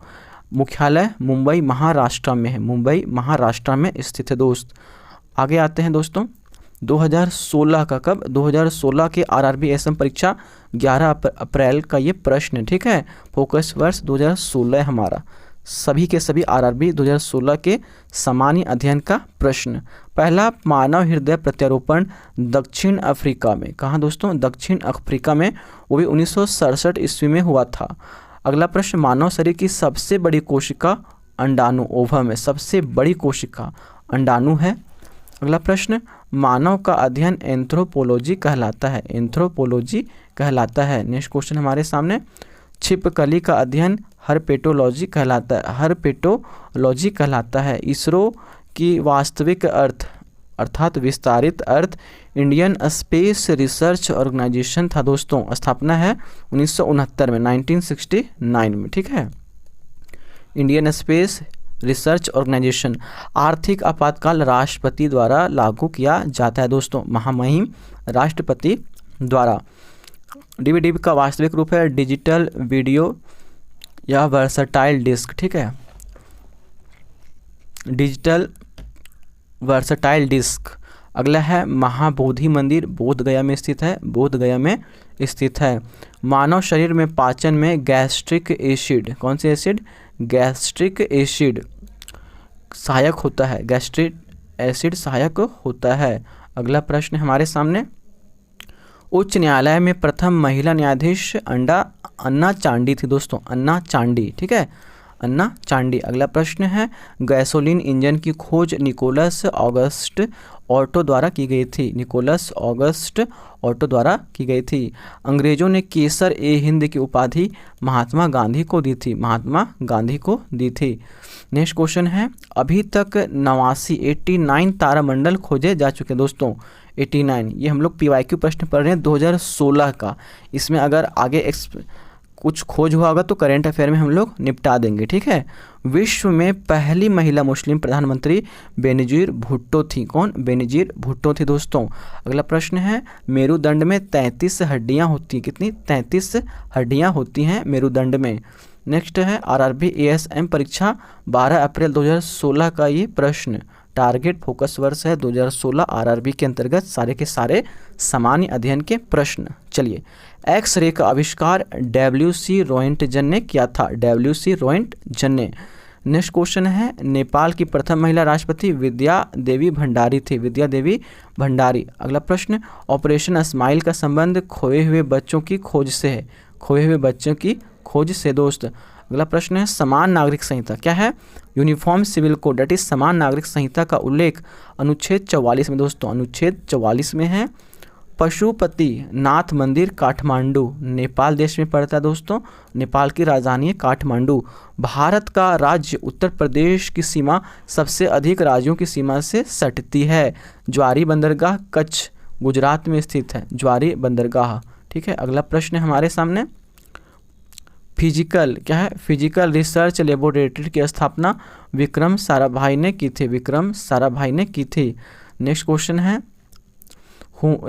मुख्यालय मुंबई महाराष्ट्र में है, मुंबई महाराष्ट्र में स्थित है दोस्त। आगे आते हैं दोस्तों 2016 का, कब? 2016 के RRB ASM परीक्षा 11 अप्रैल का ये प्रश्न है, ठीक है। फोकस वर्ष 2016 है हमारा, सभी के सभी RRB 2016 के सामान्य अध्ययन का प्रश्न। पहला मानव हृदय प्रत्यारोपण दक्षिण अफ्रीका में, कहाँ दोस्तों? दक्षिण अफ्रीका में, वो भी 1967 ईस्वी में हुआ था। अगला प्रश्न, मानव शरीर की सबसे बड़ी कोशिका अंडाणु, ओवम है, सबसे बड़ी कोशिका अंडाणु है। अगला प्रश्न, मानव का अध्ययन एंथ्रोपोलॉजी कहलाता है, एंथ्रोपोलॉजी कहलाता है। नेक्स्ट क्वेश्चन हमारे सामने, छिपकली का अध्ययन हर्पेटोलॉजी कहलाता है, हर्पेटोलॉजी कहलाता है। इसरो की वास्तविक अर्थ अर्थात विस्तारित अर्थ इंडियन स्पेस रिसर्च ऑर्गेनाइजेशन था दोस्तों। स्थापना है 1969 में, 1969 में, ठीक है। Indian space research organisation. आर्थिक आपातकाल राष्ट्रपति द्वारा लागू किया जाता है दोस्तों, महामहिम राष्ट्रपति द्वारा। DVD का वास्तविक रूप है डिजिटल वीडियो या वर्सटाइल डिस्क, ठीक है, डिजिटल वर्सटाइल डिस्क। अगला है महाबोधि मंदिर, बोध गया में स्थित है, बोध गया में स्थित है। मानव शरीर में पाचन में गैस्ट्रिक एसिड, कौन सी एसिड? गैस्ट्रिक एसिड सहायक होता है, गैस्ट्रिक एसिड सहायक होता है। अगला प्रश्न हमारे सामने, उच्च न्यायालय में प्रथम महिला न्यायाधीश अन्ना चांडी थी दोस्तों, अन्ना चांडी, ठीक है, अन्ना चांडी। अगला प्रश्न है, गैसोलीन इंजन की खोज निकोलस ऑगस्ट ऑटो द्वारा की गई थी, निकोलस ऑगस्ट ऑटो द्वारा की गई थी। अंग्रेजों ने केसर ए हिंद की उपाधि महात्मा गांधी को दी थी, महात्मा गांधी को दी थी। नेक्स्ट क्वेश्चन है, अभी तक 89 तारामंडल खोजे जा चुके दोस्तों, 89। ये हम लोग PYQ प्रश्न पढ़ रहे हैं 2016 का। इसमें अगर आगे कुछ खोज हुआ होगा तो करेंट अफेयर में हम लोग निपटा देंगे, ठीक है। विश्व में पहली महिला मुस्लिम प्रधानमंत्री बेनजीर भुट्टो थी, कौन? बेनजीर भुट्टो थी दोस्तों। अगला प्रश्न है, मेरुदंड में 33 हड्डियां होती हैं, कितनी? 33 हड्डियां होती हैं मेरुदंड में। नेक्स्ट है RRB ASM परीक्षा 12 अप्रैल 2016 का ये प्रश्न, टारगेट फोकस वर्ष है 2016 आरआरबी के अंतर्गत सारे के सारे सामान्य अध्ययन के प्रश्न। चलिए, एक्स-रे का आविष्कार डब्ल्यू.सी. रोएंटजन ने किया था, डब्ल्यू.सी. रोएंटजन ने। नेक्स्ट क्वेश्चन है, नेपाल की प्रथम महिला राष्ट्रपति विद्या देवी भंडारी थी, विद्या देवी भंडारी। अगला प्रश्न, ऑपरेशन स्माइल का संबंध खोए हुए बच्चों की खोज से है, खोए हुए बच्चों की खोज से दोस्त। अगला प्रश्न है, समान नागरिक संहिता क्या है, uniform civil code that is समान नागरिक संहिता का उल्लेख अनुच्छेद 44 में दोस्तों, अनुच्छेद 44 में है। पशुपति नाथ मंदिर काठमांडू नेपाल देश में पड़ता है दोस्तों, नेपाल की राजधानी है काठमांडू। भारत का राज्य उत्तर प्रदेश की सीमा सबसे अधिक राज्यों की सीमा से सटती है। ज्वारी बंदरगाह कच्छ गुजरात में स्थित है, ज्वारी बंदरगाह। ठीक है, अगला प्रश्न है हमारे सामने, फिजिकल क्या है, फिजिकल रिसर्च लेबोरेटरी की स्थापना विक्रम साराभाई ने की थी, विक्रम साराभाई ने की थी। नेक्स्ट क्वेश्चन है,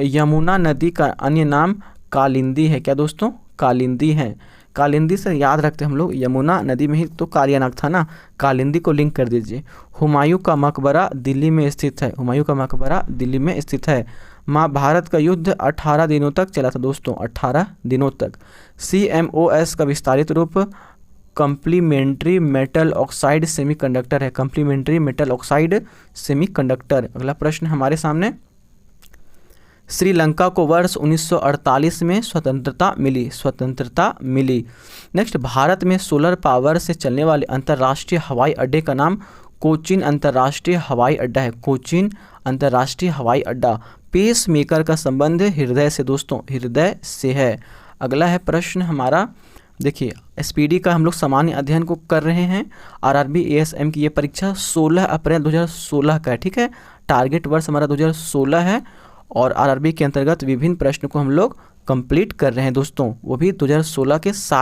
यमुना नदी का अन्य नाम कालिंदी है क्या दोस्तों, कालिंदी है। कालिंदी से याद रखते हम लोग, यमुना नदी में ही तो कालियानाग था ना, कालिंदी को लिंक कर दीजिए। हुमायूं का मकबरा दिल्ली में स्थित है, हुमायूं का मकबरा दिल्ली में स्थित है। महाभारत का युद्ध 18 दिनों तक चला था दोस्तों, 18 दिनों तक। CMOS का विस्तारित रूप कम्प्लीमेंट्री मेटल ऑक्साइड सेमीकंडक्टर है, कम्प्लीमेंट्री मेटल ऑक्साइड सेमीकंडक्टर। अगला प्रश्न हमारे सामने, श्रीलंका को वर्ष 1948 में स्वतंत्रता मिली, स्वतंत्रता मिली। नेक्स्ट, भारत में सोलर पावर से चलने वाले अंतर्राष्ट्रीय हवाई अड्डे का नाम कोचीन अंतर्राष्ट्रीय हवाई अड्डा है, कोचीन अंतर्राष्ट्रीय हवाई अड्डा। पेस मेकर का संबंध हृदय से दोस्तों, हृदय से है। अगला है प्रश्न हमारा, देखिए SPD का हम लोग सामान्य अध्ययन को कर रहे हैं। RRB ASM की ये परीक्षा 16 अप्रैल 2016 का है। ठीक है, टारगेट वर्ष हमारा 2016 है और RRB के अंतर्गत विभिन्न प्रश्न को हम लोग कंप्लीट कर रहे हैं दोस्तों, वो भी 2016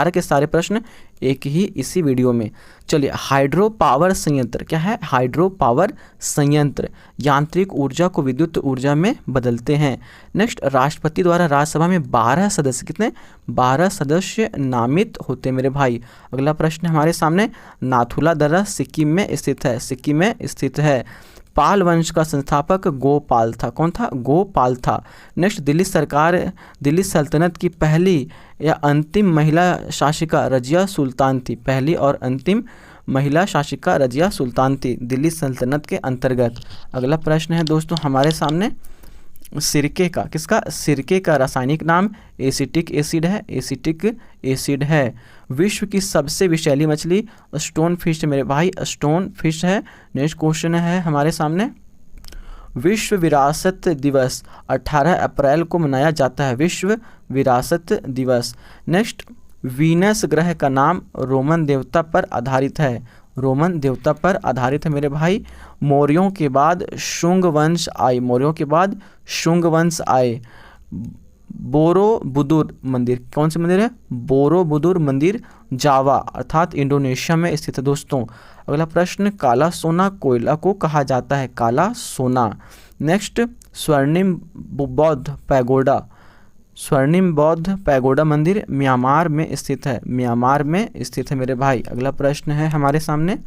के सारे प्रश्न एक ही इसी वीडियो में। चलिए, हाइड्रो पावर संयंत्र क्या है, हाइड्रो पावर संयंत्र यांत्रिक ऊर्जा को विद्युत ऊर्जा में बदलते हैं। नेक्स्ट, राष्ट्रपति द्वारा राज्यसभा में 12 सदस्य, कितने, 12 सदस्य नामित होते मेरे भाई। अगला प्रश्न हमारे सामने, नाथुला दर्रा सिक्किम में स्थित है, सिक्किम में स्थित है। पाल वंश का संस्थापक गोपाल था, कौन था, गोपाल था। नेक्स्ट, दिल्ली सरकार, दिल्ली सल्तनत की पहली या अंतिम महिला शासिका रजिया सुल्तान थी, पहली और अंतिम महिला शासिका रजिया सुल्तान थी दिल्ली सल्तनत के अंतर्गत। अगला प्रश्न है दोस्तों हमारे सामने, सिरके का, किसका, सिरके का रासायनिक नाम एसिटिक एसिड है, एसिटिक एसिड है। विश्व की सबसे विषैली मछली स्टोन फिश मेरे भाई, स्टोन फिश है। नेक्स्ट क्वेश्चन है हमारे सामने, विश्व विरासत दिवस 18 अप्रैल को मनाया जाता है, विश्व विरासत दिवस। नेक्स्ट, वीनस ग्रह का नाम रोमन देवता पर आधारित है, रोमन देवता पर आधारित है मेरे भाई। मौर्यों के बाद शुंग वंश आए, मौर्यों के बाद शुंग वंश आए। बोरोबुदुर मंदिर, कौन से मंदिर है, बोरोबुदुर मंदिर जावा अर्थात इंडोनेशिया में स्थित है दोस्तों। अगला प्रश्न, काला सोना कोयला को कहा जाता है, काला सोना। नेक्स्ट, स्वर्णिम बौद्ध पैगोडा, स्वर्णिम बौद्ध पैगोडा मंदिर म्यांमार में स्थित है, म्यांमार में स्थित है मेरे भाई। अगला प्रश्न है हमारे सामने,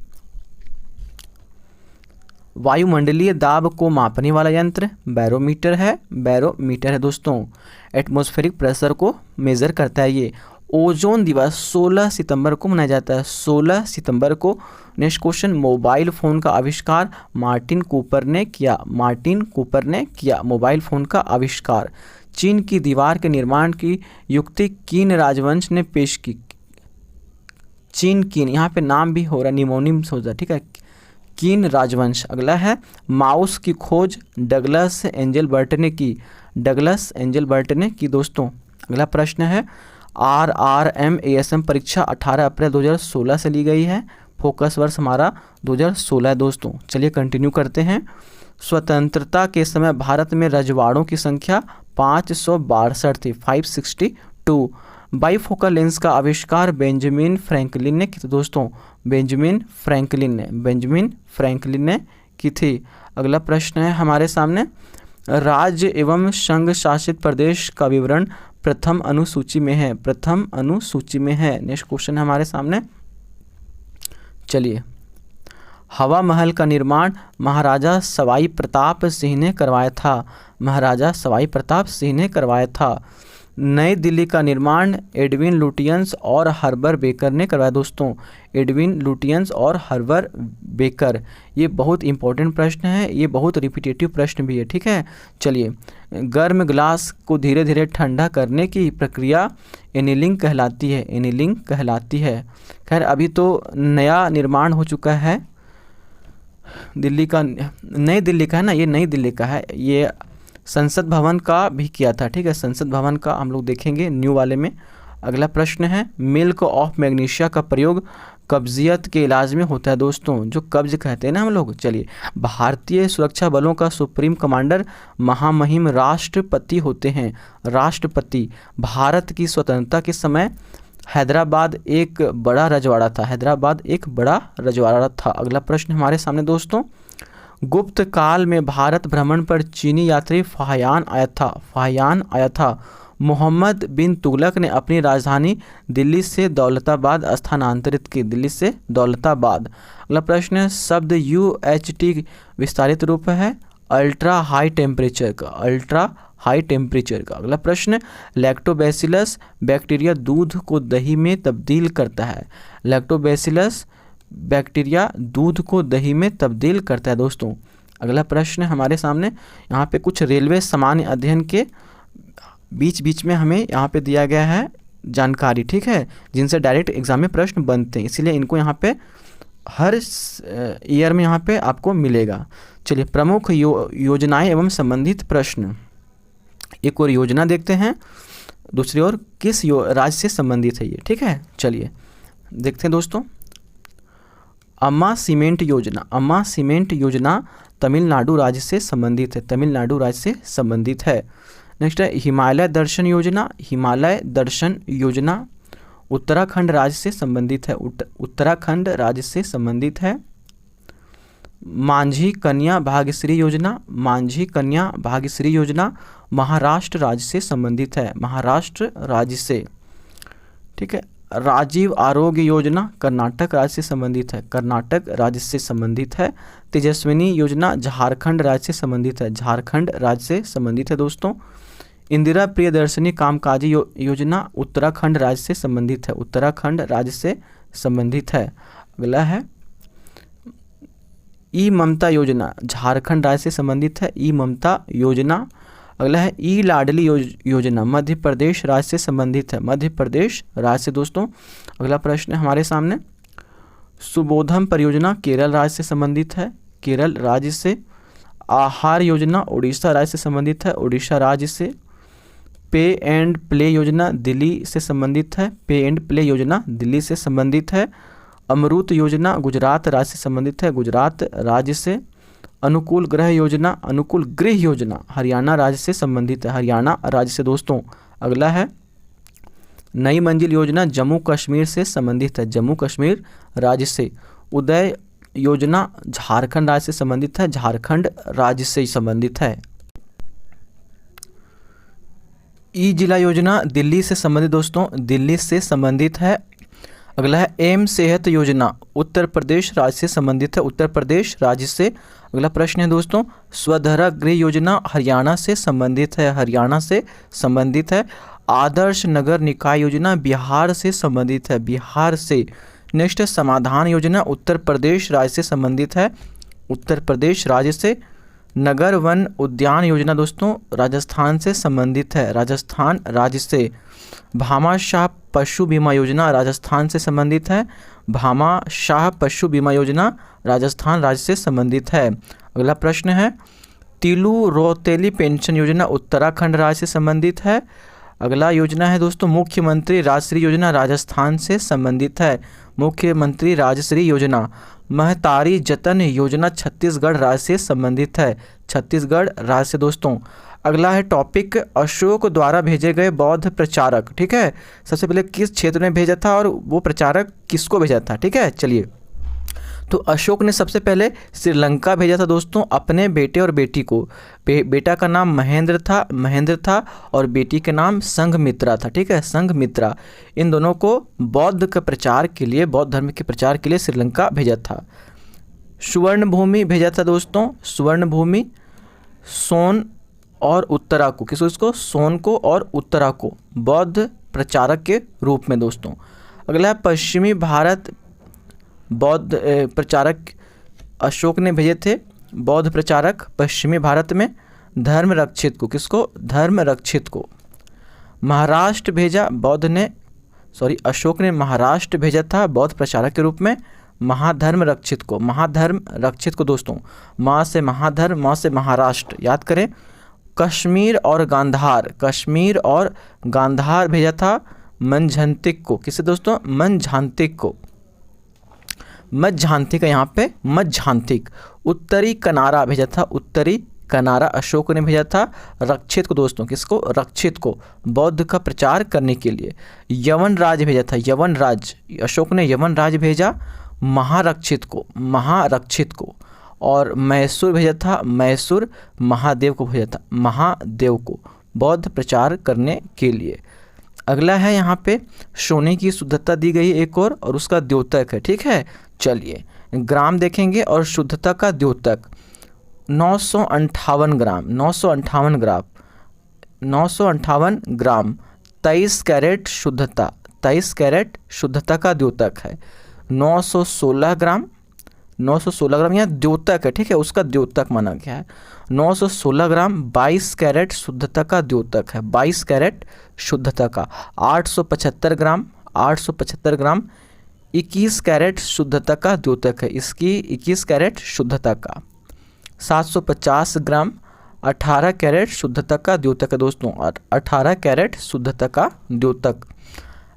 वायुमंडलीय दाब को मापने वाला यंत्र बैरोमीटर है, बैरोमीटर है दोस्तों। एटमॉस्फेरिक प्रेशर को मेजर करता है ये। ओजोन दिवस 16 सितंबर को मनाया जाता है, 16 सितंबर को। नेक्स्ट क्वेश्चन, मोबाइल फ़ोन का आविष्कार मार्टिन कूपर ने किया, मार्टिन कूपर ने किया मोबाइल फ़ोन का आविष्कार। चीन की दीवार के निर्माण की युक्ति किन राजवंश ने पेश की, चीन किन, यहाँ पे नाम भी हो रहा है, निमोनिम सोचा, ठीक है, किन राजवंश। अगला है, माउस की खोज डगलस एंजल बर्ट ने की, डगलस एंजल बर्ट ने की दोस्तों। अगला प्रश्न है, RRM ASM परीक्षा 18 अप्रैल 2016 से ली गई है, फोकस वर्ष हमारा 2016 है दोस्तों। चलिए कंटिन्यू करते हैं। स्वतंत्रता के समय भारत में रजवाड़ों की संख्या 562 थी, 562। बाईफोकल लेंस का आविष्कार बेंजामिन फ्रैंकलिन ने की थी दोस्तों, बेंजामिन फ्रैंकलिन ने, बेंजामिन फ्रैंकलिन ने की थी। अगला प्रश्न है हमारे सामने, राज्य एवं संघ शासित प्रदेश का विवरण प्रथम अनुसूची में है, प्रथम अनुसूची में है। नेक्स्ट क्वेश्चन है हमारे सामने, चलिए, हवा महल का निर्माण महाराजा सवाई प्रताप सिंह ने करवाया था। महाराजा सवाई प्रताप सिंह ने करवाया था। नई दिल्ली का निर्माण एडविन लुटियंस और हर्बर बेकर ने करवाया। दोस्तों, एडविन लुटियंस और हर्बर बेकर, ये बहुत इंपॉर्टेंट प्रश्न है, ये बहुत रिपीटेटिव प्रश्न भी है। ठीक है, चलिए। गर्म गिलास को धीरे धीरे ठंडा करने की प्रक्रिया एनीलिंग कहलाती है। एनीलिंग कहलाती है। खैर, अभी तो नया निर्माण हो चुका है दिल्ली का, नई दिल्ली का है ना, ये नई दिल्ली का है। ये संसद भवन का भी किया था। ठीक है, संसद भवन का हम लोग देखेंगे न्यू वाले में। अगला प्रश्न है, मिल्क ऑफ मैग्नीशिया का प्रयोग कब्जियत के इलाज में होता है। दोस्तों, जो कब्ज कहते हैं ना हम लोग। चलिए, भारतीय सुरक्षा बलों का सुप्रीम कमांडर महामहिम राष्ट्रपति होते हैं। राष्ट्रपति। भारत की स्वतंत्रता के समय हैदराबाद एक बड़ा रजवाड़ा था। हैदराबाद एक बड़ा रजवाड़ा था। अगला प्रश्न हमारे सामने दोस्तों, गुप्त काल में भारत भ्रमण पर चीनी यात्री फाहियान आया था। फाहियान आया था। मोहम्मद बिन तुगलक ने अपनी राजधानी दिल्ली से दौलताबाद स्थानांतरित की। दिल्ली से दौलताबाद। अगला प्रश्न है, शब्द UHT विस्तारित रूप है अल्ट्रा हाई टेम्परेचर का। अल्ट्रा हाई टेम्परेचर का। अगला प्रश्न, लैक्टोबैसिलस बैक्टीरिया दूध को दही में तब्दील करता है। लैक्टोबैसिलस बैक्टीरिया दूध को दही में तब्दील करता है। दोस्तों, अगला प्रश्न हमारे सामने, यहाँ पे कुछ रेलवे सामान्य अध्ययन के बीच बीच में हमें यहाँ पे दिया गया है जानकारी। ठीक है, जिनसे डायरेक्ट एग्जाम में प्रश्न बनते हैं, इसीलिए इनको यहाँ पे हर ईयर में यहाँ पे आपको मिलेगा। चलिए, प्रमुख योजनाएं एवं संबंधित प्रश्न। एक और योजना देखते हैं, दूसरी ओर किस राज्य से संबंधित है ये। ठीक है, चलिए देखते हैं दोस्तों। अम्मा सीमेंट योजना। अम्मा सीमेंट योजना तमिलनाडु राज्य से संबंधित है। तमिलनाडु राज्य से संबंधित है। नेक्स्ट है हिमालय दर्शन योजना। हिमालय दर्शन योजना उत्तराखंड राज्य से संबंधित है। उत्तराखंड राज्य से संबंधित है। मांझी कन्या भाग्यश्री योजना। मांझी कन्या भाग्यश्री योजना महाराष्ट्र राज्य से संबंधित है। महाराष्ट्र राज्य से। ठीक है, राजीव आरोग्य योजना कर्नाटक राज्य से संबंधित है। कर्नाटक राज्य से संबंधित है। तेजस्विनी योजना झारखंड राज्य से संबंधित है। झारखंड राज्य से संबंधित है। दोस्तों, इंदिरा प्रियदर्शनी कामकाजी योजना उत्तराखंड राज्य से संबंधित है। उत्तराखंड राज्य से संबंधित है। अगला है ई ममता योजना झारखंड राज्य से संबंधित है। ई ममता योजना। अगला है ई लाडली योजना मध्य प्रदेश राज्य से संबंधित है। मध्य प्रदेश राज्य से। दोस्तों, अगला प्रश्न हमारे सामने, सुबोधम परियोजना केरल राज्य से संबंधित है। केरल राज्य से। आहार योजना उड़ीसा राज्य से संबंधित है। उड़ीसा राज्य से। पे एंड प्ले योजना दिल्ली से संबंधित है। पे एंड प्ले योजना दिल्ली से संबंधित है। अमृत योजना गुजरात राज्य से संबंधित है। गुजरात राज्य से। अनुकूल गृह योजना अनुकूल गृह योजना हरियाणा राज्य से संबंधित है। हरियाणा राज्य से। दोस्तों, अगला है नई मंजिल योजना जम्मू कश्मीर से संबंधित है। जम्मू कश्मीर राज्य से। उदय योजना झारखंड राज्य से संबंधित है। झारखंड राज्य से संबंधित है। ई जिला योजना दिल्ली से संबंधित। दोस्तों, दिल्ली से संबंधित है। अगला है एम सेहत योजना उत्तर प्रदेश राज्य से संबंधित है। उत्तर प्रदेश राज्य से। अगला प्रश्न है दोस्तों, स्वधरा गृह योजना हरियाणा से संबंधित है। हरियाणा से संबंधित है। आदर्श नगर निकाय योजना बिहार से संबंधित है। बिहार से। नेक्स्ट, समाधान योजना उत्तर प्रदेश राज्य से संबंधित है। उत्तर प्रदेश राज्य से। नगर वन उद्यान योजना दोस्तों राजस्थान से संबंधित है। राजस्थान राज्य से। भामाशाह पशु बीमा योजना राजस्थान से संबंधित है। भामाशाह पशु बीमा योजना राजस्थान राज्य से संबंधित है। अगला प्रश्न है, तिलू रोतेली पेंशन योजना उत्तराखंड राज्य से संबंधित है। अगला योजना है दोस्तों, मुख्यमंत्री राजश्री योजना राजस्थान से संबंधित है। मुख्यमंत्री राजश्री योजना। महतारी जतन योजना छत्तीसगढ़ राज्य से संबंधित है। छत्तीसगढ़ राज्य से। दोस्तों, अगला है टॉपिक, अशोक द्वारा भेजे गए बौद्ध प्रचारक। ठीक है, सबसे पहले किस क्षेत्र में भेजा था और वो प्रचारक किसको भेजा था। ठीक है, चलिए। तो अशोक ने सबसे पहले श्रीलंका भेजा था दोस्तों अपने बेटे और बेटी को। बेटा का नाम महेंद्र था और बेटी के नाम संघमित्रा था। ठीक है, संघमित्रा। इन दोनों को बौद्ध के प्रचार के लिए, बौद्ध धर्म के प्रचार के लिए श्रीलंका भेजा था। स्वर्ण भूमि भेजा था दोस्तों, स्वर्ण भूमि, सोन और उत्तरा को, किसको, सोन को और उत्तरा को बौद्ध प्रचारक के रूप में दोस्तों। अगला है पश्चिमी भारत, बौद्ध प्रचारक अशोक ने भेजे थे, बौद्ध प्रचारक पश्चिमी भारत में धर्म रक्षित को, किसको, धर्म रक्षित को। महाराष्ट्र भेजा अशोक ने महाराष्ट्र भेजा था बौद्ध प्रचारक के रूप में महाधर्म रक्षित को, महाधर्म रक्षित को दोस्तों। माँ से महाधर्म, माँ से महाराष्ट्र, याद करें। कश्मीर और गांधार, कश्मीर और गांधार भेजा था मनझंतिक को, किसे दोस्तों, मनझांतिक को, मज्झांतिक है यहाँ पे, मज्झांतिक। उत्तरी कनारा भेजा था, उत्तरी कनारा अशोक ने भेजा था रक्षित को दोस्तों, किसको, रक्षित को, बौद्ध का प्रचार करने के लिए। यवन राज भेजा था, यवन राज, अशोक ने यवन राज भेजा महारक्षित को, महारक्षित को। और मैसूर भेजा था, मैसूर महादेव को भेजा था, महादेव को, बौद्ध प्रचार करने के लिए। अगला है यहाँ पे सोने की शुद्धता दी गई एक और उसका द्योतक है, ठीक है। चलिए ग्राम देखेंगे और शुद्धता का द्योतक 958 ग्राम, 958 ग्राम, 958 ग्राम, 23 कैरेट शुद्धता, 23 कैरेट शुद्धता का द्योतक है। 916 ग्राम, 916 ग्राम यहाँ द्योतक है, ठीक है, उसका द्योतक माना गया है। 916 ग्राम 22 कैरेट शुद्धता का द्योतक है, 22 कैरेट शुद्धता का। 875 ग्राम, 875 ग्राम 21 कैरेट शुद्धता का द्योतक है, इसकी 21 कैरेट शुद्धता का। 750 ग्राम 18 कैरेट शुद्धता का द्योतक है दोस्तों, 18 कैरेट शुद्धता का द्योतक।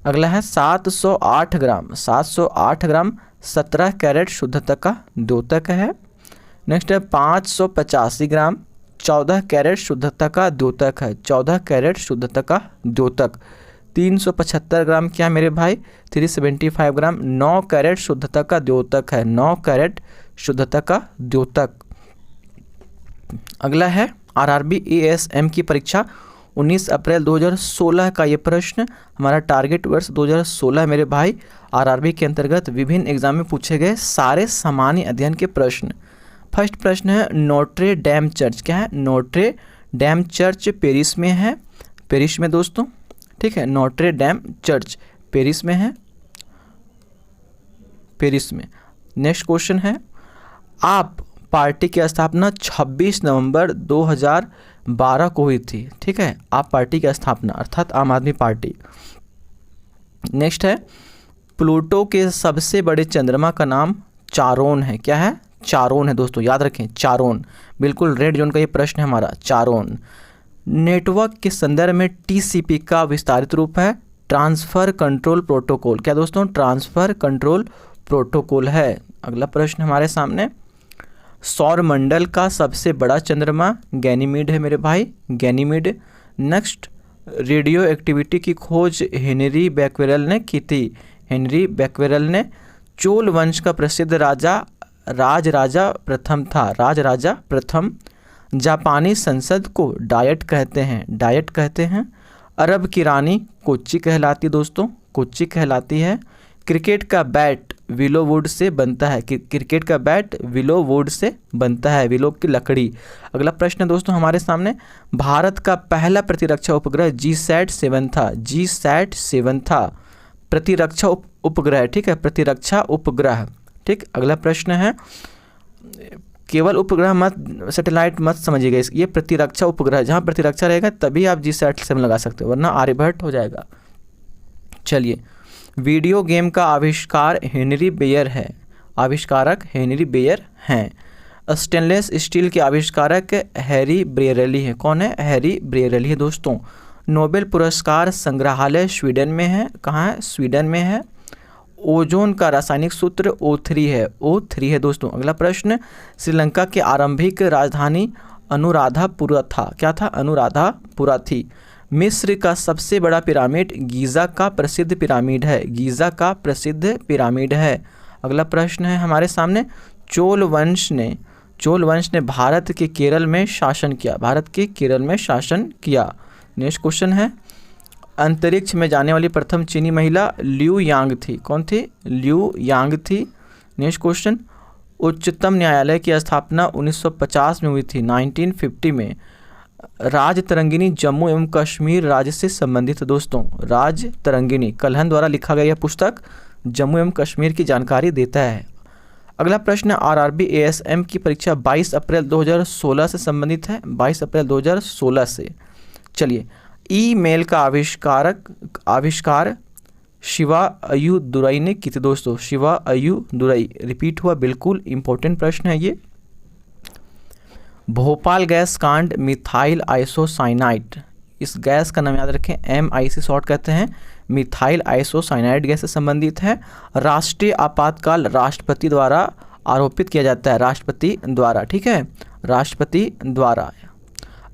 अगला है 708 ग्राम, 708 ग्राम 17 कैरेट शुद्धता का द्योतक है। नेक्स्ट है 585 ग्राम 14 कैरेट शुद्धता का द्योतक है, 14 कैरेट शुद्धता का द्योतक। 375 ग्राम क्या मेरे भाई, 375 ग्राम 9 कैरेट शुद्धता का द्योतक है, 9 कैरेट शुद्धता का द्योतक। अगला है आरआरबी एएसएम की परीक्षा 19 अप्रैल 2016 का ये प्रश्न हमारा टारगेट वर्ष 2016 मेरे भाई। आरआरबी के अंतर्गत विभिन्न एग्जाम में पूछे गए सारे सामान्य अध्ययन के प्रश्न। फर्स्ट प्रश्न है नोट्रे डैम चर्च, क्या है, नोट्रे डैम चर्च पेरिस में है, पेरिस में दोस्तों, ठीक है, नोट्रे डैम चर्च पेरिस में है, पेरिस में। नेक्स्ट क्वेश्चन है आप पार्टी की स्थापना 26 नवंबर 2012 को हुई थी, ठीक है, आप पार्टी की स्थापना अर्थात आम आदमी पार्टी। नेक्स्ट है प्लूटो के सबसे बड़े चंद्रमा का नाम चारोन है, क्या है, चारोन है दोस्तों, याद रखें चारोन, बिल्कुल रेड जोन का ये प्रश्न है हमारा, चारोन। नेटवर्क के संदर्भ में टीसीपी का विस्तारित रूप है ट्रांसफ़र कंट्रोल प्रोटोकॉल, क्या दोस्तों, ट्रांसफ़र कंट्रोल प्रोटोकॉल है। अगला प्रश्न हमारे सामने सौरमंडल का सबसे बड़ा चंद्रमा गैनीमीड है मेरे भाई, गैनीमीड। नेक्स्ट रेडियो एक्टिविटी की खोज हेनरी बैक्वेरेल ने की थी, हेनरी बैक्वेरेल ने। चोल वंश का प्रसिद्ध राजा राजराजा प्रथम था, राजराजा प्रथम। जापानी संसद को डायट कहते हैं, डायट कहते हैं। अरब की रानी कोच्चि कहलाती दोस्तों, कोच्चि कहलाती है। क्रिकेट का बैट विलो वुड से बनता है, क्रिकेट का बैट विलो वुड से बनता है, विलो की लकड़ी। अगला प्रश्न दोस्तों हमारे सामने भारत का पहला प्रतिरक्षा उपग्रह GSAT-7 था, GSAT-7 था, प्रतिरक्षा उपग्रह, ठीक है, प्रतिरक्षा उपग्रह, ठीक। अगला प्रश्न है केवल उपग्रह मत, सैटेलाइट मत समझिएगा, ये प्रतिरक्षा उपग्रह, जहाँ प्रतिरक्षा रहेगा तभी आप GSAT-7 लगा सकते हो, वरना आर्यभट्ट हो जाएगा। चलिए वीडियो गेम का आविष्कार हेनरी बेयर है, आविष्कारक हेनरी बेयर हैं। स्टेनलेस स्टील के आविष्कारक हैरी ब्रेयरली है, कौन है, हैरी ब्रेयरली है दोस्तों। नोबेल पुरस्कार संग्रहालय स्वीडन में है, कहाँ है, स्वीडन में है। ओजोन का रासायनिक सूत्र O3 है, O3 है दोस्तों। अगला प्रश्न श्रीलंका की आरंभिक राजधानी अनुराधापुरा था, क्या था, अनुराधापुरा थी। मिस्र का सबसे बड़ा पिरामिड गीज़ा का प्रसिद्ध पिरामिड है, गीज़ा का प्रसिद्ध पिरामिड है। अगला प्रश्न है हमारे सामने चोल वंश ने भारत के केरल में शासन किया, भारत के केरल में शासन किया। नेक्स्ट क्वेश्चन है अंतरिक्ष में जाने वाली प्रथम चीनी महिला ल्यू यांग थी, कौन थी, ल्यू यांग थी। नेक्स्ट क्वेश्चन उच्चतम न्यायालय की स्थापना 1950 में हुई थी, 1950 में। राज तरंगिणी जम्मू एवं कश्मीर राज्य से संबंधित है दोस्तों। राज तरंगिणी कल्हण द्वारा लिखा गया यह पुस्तक जम्मू एवं कश्मीर की जानकारी देता है। अगला प्रश्न, आरआरबी एएसएम की परीक्षा 22 अप्रैल 2016 से संबंधित है, 22 अप्रैल 2016 से। चलिए, ईमेल का आविष्कार शिवा अय्युदुरई ने की थी दोस्तों, शिवा अय्युदुरई। रिपीट हुआ, बिल्कुल इंपॉर्टेंट प्रश्न है ये। भोपाल गैस कांड मिथाइल आइसोसाइनाइड, इस गैस का नाम याद रखें, MIC शॉर्ट कहते हैं, मिथाइल आइसोसाइनाइड गैस से संबंधित है। राष्ट्रीय आपातकाल राष्ट्रपति द्वारा आरोपित किया जाता है, राष्ट्रपति द्वारा, ठीक है, राष्ट्रपति द्वारा।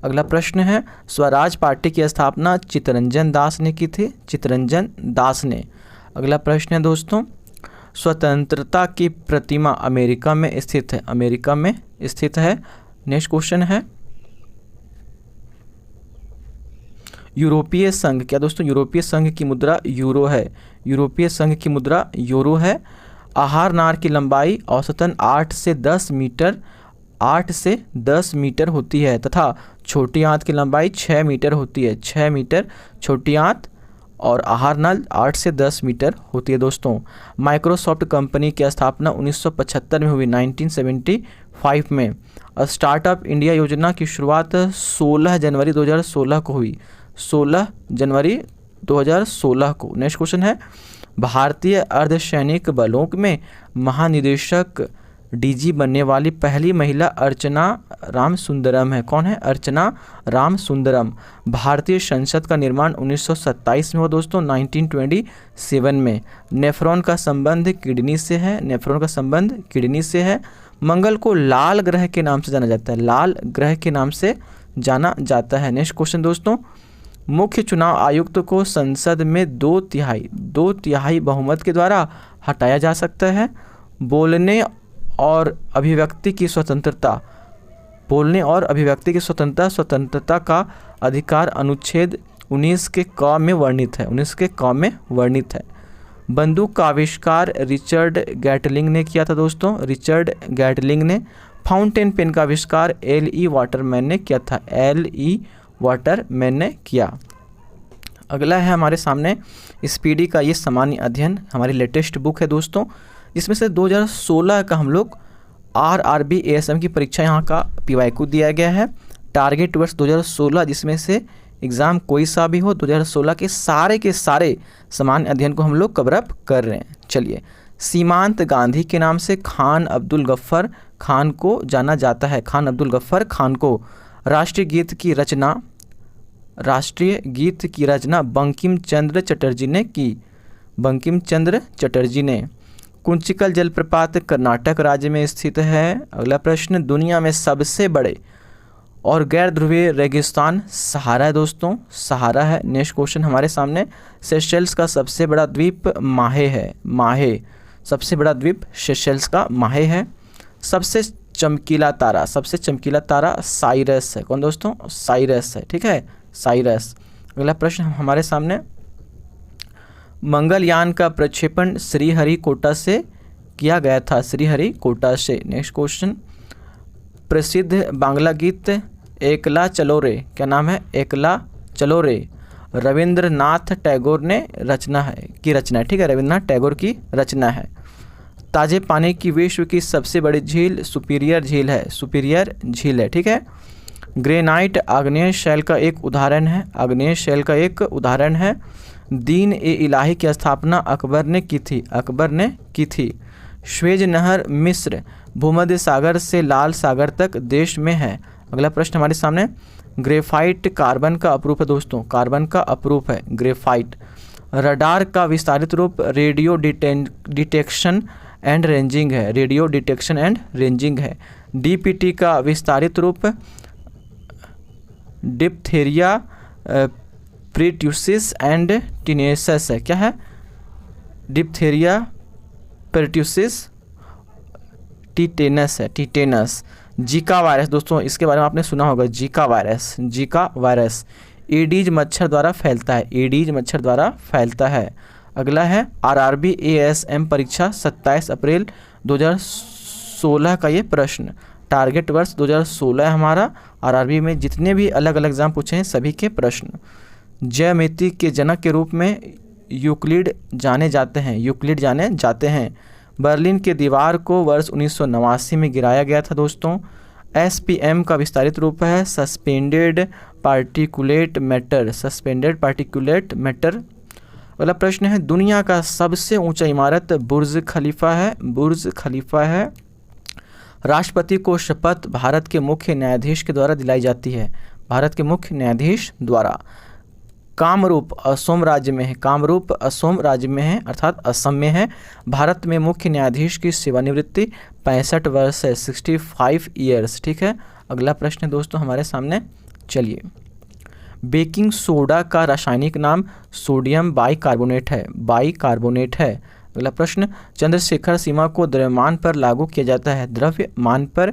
अगला प्रश्न है, स्वराज पार्टी की स्थापना चित्तरंजन दास ने की थी, चित्तरंजन दास ने। अगला प्रश्न है दोस्तों, स्वतंत्रता की प्रतिमा अमेरिका में स्थित है, अमेरिका में स्थित है। नेक्स्ट क्वेश्चन है, यूरोपीय संघ, क्या दोस्तों, यूरोपीय संघ की मुद्रा यूरो है, यूरोपीय संघ की मुद्रा यूरो है। आहार नार की लंबाई औसतन 8 से 10 मीटर, 8 से 10 मीटर होती है तथा छोटी आंत की लंबाई 6 मीटर होती है, 6 मीटर छोटी आंत, और आहार नाल 8 से 10 मीटर होती है दोस्तों। माइक्रोसॉफ्ट कंपनी की स्थापना 1975 में हुई, 1975 में। स्टार्टअप इंडिया योजना की शुरुआत 16 जनवरी 2016 को हुई, 16 जनवरी 2016 को। नेक्स्ट क्वेश्चन है, भारतीय अर्धसैनिक बलों में महानिदेशक DG बनने वाली पहली महिला अर्चना रामसुंदरम है। कौन है? अर्चना रामसुंदरम। भारतीय संसद का निर्माण 1927 में हुआ दोस्तों, 1927 में। नेफ्रॉन का संबंध किडनी से है, नेफ्रॉन का संबंध किडनी से है। मंगल को लाल ग्रह के नाम से जाना जाता है, लाल ग्रह के नाम से जाना जाता है। नेक्स्ट क्वेश्चन दोस्तों, मुख्य चुनाव आयुक्त को संसद में 2/3 बहुमत के द्वारा हटाया जा सकता है। बोलने और अभिव्यक्ति की स्वतंत्रता, बोलने और अभिव्यक्ति की स्वतंत्रता का अधिकार अनुच्छेद 19 के क में वर्णित है, 19 के क में वर्णित है। बंदूक का आविष्कार रिचर्ड गैटलिंग ने किया था दोस्तों, रिचर्ड गैटलिंग ने। फाउंटेन पेन का आविष्कार L.E. वाटरमैन ने किया था, L.E. वाटरमैन ने किया। अगला है हमारे सामने स्पीडी का ये सामान्य अध्ययन, हमारी लेटेस्ट बुक है दोस्तों, जिसमें से 2016 का हम लोग RRB ASM की परीक्षा यहाँ का PYQ दिया गया है। टारगेट वर्ष 2016, जिसमें से एग्ज़ाम कोई सा भी हो, 2016 के सारे सामान्य अध्ययन को हम लोग कवरअप कर रहे हैं। चलिए, सीमांत गांधी के नाम से खान अब्दुल गफ्फर खान को जाना जाता है, खान अब्दुल गफ्फर खान को। राष्ट्रीय गीत की रचना बंकिम चंद्र चटर्जी ने की, बंकिम चंद्र चटर्जी ने। कुंचिकल जलप्रपात कर्नाटक राज्य में स्थित है। अगला प्रश्न, दुनिया में सबसे बड़े और गैर ध्रुवीय रेगिस्तान सहारा है दोस्तों, सहारा है। नेक्स्ट क्वेश्चन हमारे सामने, सेशेल्स का सबसे बड़ा द्वीप माहे है, माहे, सबसे बड़ा द्वीप सेशेल्स का माहे है। सबसे चमकीला तारा साइरस है। कौन दोस्तों? साइरस है, ठीक है, साइरस। अगला प्रश्न हमारे सामने, मंगलयान का प्रक्षेपण श्रीहरिकोटा से किया गया था, श्रीहरिकोटा से। नेक्स्ट क्वेश्चन, प्रसिद्ध बांग्ला गीत एकला चलो रे, क्या नाम है? एकला चलो रे, रविंद्रनाथ टैगोर ने रचना है, ठीक है, रविंद्रनाथ टैगोर की रचना है। ताजे पानी की विश्व की सबसे बड़ी झील सुपीरियर झील है, सुपीरियर झील है, ठीक है। ग्रेनाइट आग्नेय शैल का एक उदाहरण है, आग्नेय शैल का एक उदाहरण है। दीन ए इलाही की स्थापना अकबर ने की थी, अकबर ने की थी। स्वेज नहर मिस्र भूमध्य सागर से लाल सागर तक देश में है। अगला प्रश्न हमारे सामने, ग्रेफाइट कार्बन का अपरूप है दोस्तों, कार्बन का अपरूप है ग्रेफाइट। रडार का विस्तारित रूप रेडियो डिटेक्शन एंड रेंजिंग है, रेडियो डिटेक्शन एंड रेंजिंग है। DPT का विस्तारित रूप डिप्थेरिया पेर्ट्यूसिस एंड टिनेसस है, क्या है? डिप्थेरिया पेर्ट्यूसिस टिटेनस है, टिटेनस। जीका वायरस दोस्तों, इसके बारे में आपने सुना होगा, Zika virus, Zika virus Aedes मच्छर द्वारा फैलता है, एडीज मच्छर द्वारा फैलता है। अगला है RRB ASM परीक्षा 27 अप्रैल 2016 का ये प्रश्न, टारगेट वर्ष 2016 हमारा आरआरबी में जितने भी अलग अलग एग्जाम पूछे हैं सभी के प्रश्न। ज्यामिति के जनक के रूप में यूक्लिड जाने जाते हैं। बर्लिन के दीवार को वर्ष 1989 में गिराया गया था दोस्तों। SPM का विस्तारित रूप है सस्पेंडेड पार्टिकुलेट मैटर। अगला प्रश्न है, दुनिया का सबसे ऊंचा इमारत बुर्ज खलीफा है। राष्ट्रपति को शपथ भारत के मुख्य न्यायाधीश के द्वारा दिलाई जाती है, भारत के मुख्य न्यायाधीश द्वारा। कामरूप असम राज्य में है अर्थात असम में है। भारत में मुख्य न्यायाधीश की सेवानिवृत्ति 65 वर्ष है, 65 ईयर्स। ठीक है, अगला प्रश्न दोस्तों हमारे सामने, चलिए। बेकिंग सोडा का रासायनिक नाम सोडियम बाइकार्बोनेट है। अगला प्रश्न, चंद्रशेखर सीमा को द्रव्यमान पर लागू किया जाता है, द्रव्यमान पर।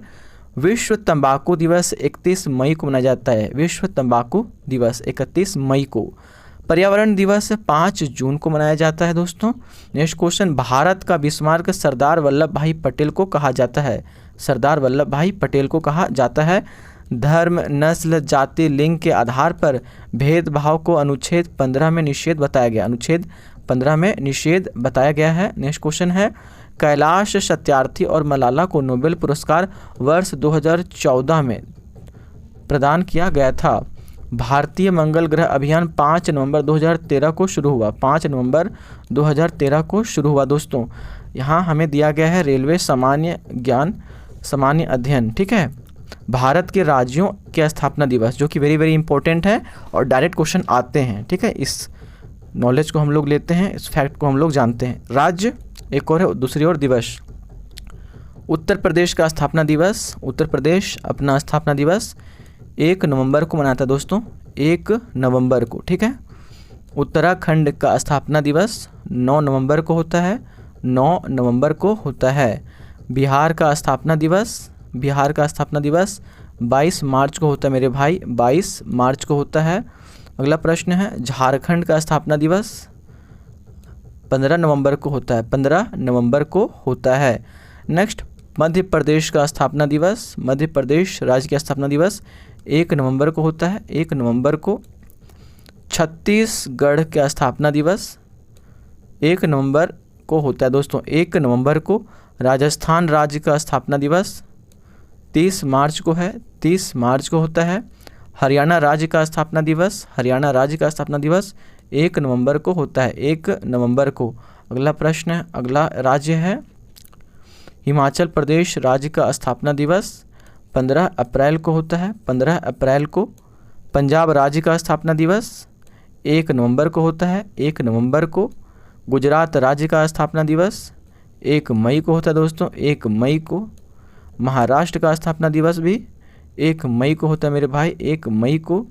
विश्व तंबाकू दिवस 31 मई को मनाया जाता है, विश्व तंबाकू दिवस 31 मई को। पर्यावरण दिवस 5 जून को मनाया जाता है दोस्तों। नेक्स्ट क्वेश्चन, भारत का बिस्मार्क सरदार वल्लभ भाई पटेल को कहा जाता है। धर्म, नस्ल, जाति, लिंग के आधार पर भेदभाव को अनुच्छेद 15 में निषेध बताया गया है। नेक्स्ट क्वेश्चन है, कैलाश सत्यार्थी और मलाला को नोबेल पुरस्कार वर्ष 2014 में प्रदान किया गया था। भारतीय मंगल ग्रह अभियान 5 नवंबर 2013 को शुरू हुआ दोस्तों। यहाँ हमें दिया गया है रेलवे सामान्य अध्ययन। ठीक है, भारत के राज्यों के स्थापना दिवस, जो कि वेरी इंपॉर्टेंट है और डायरेक्ट क्वेश्चन आते हैं। ठीक है, इस नॉलेज को हम लोग लेते हैं, इस फैक्ट को हम लोग जानते हैं। राज्य एक और है, दूसरी ओर दिवस। उत्तर प्रदेश का स्थापना दिवस, उत्तर प्रदेश अपना स्थापना दिवस 1 नवंबर को मनाता है दोस्तों, 1 नवंबर को। ठीक है, उत्तराखंड का स्थापना दिवस 9 नवंबर को होता है। बिहार का स्थापना दिवस 22 मार्च को होता है मेरे भाई, 22 मार्च को होता है। अगला प्रश्न है, झारखंड का स्थापना दिवस 15 नवंबर को होता है। नेक्स्ट, मध्य प्रदेश का स्थापना दिवस, मध्य प्रदेश राज्य का स्थापना दिवस 1 नवंबर को होता है, 1 नवंबर को। छत्तीसगढ़ का स्थापना दिवस 1 नवंबर को होता है दोस्तों, 1 नवंबर को। राजस्थान राज्य का स्थापना दिवस 30 मार्च को होता है। हरियाणा राज्य का स्थापना दिवस 1 नवंबर को होता है, 1 नवंबर को। अगला प्रश्न है, अगला राज्य है हिमाचल प्रदेश राज्य का स्थापना दिवस 15 अप्रैल को होता है, 15 अप्रैल को। पंजाब राज्य का स्थापना दिवस 1 नवंबर को होता है, 1 नवंबर को। गुजरात राज्य का स्थापना दिवस 1 मई को होता है दोस्तों, 1 मई को। महाराष्ट्र का स्थापना दिवस भी 1 मई को होता है मेरे भाई, 1 मई को।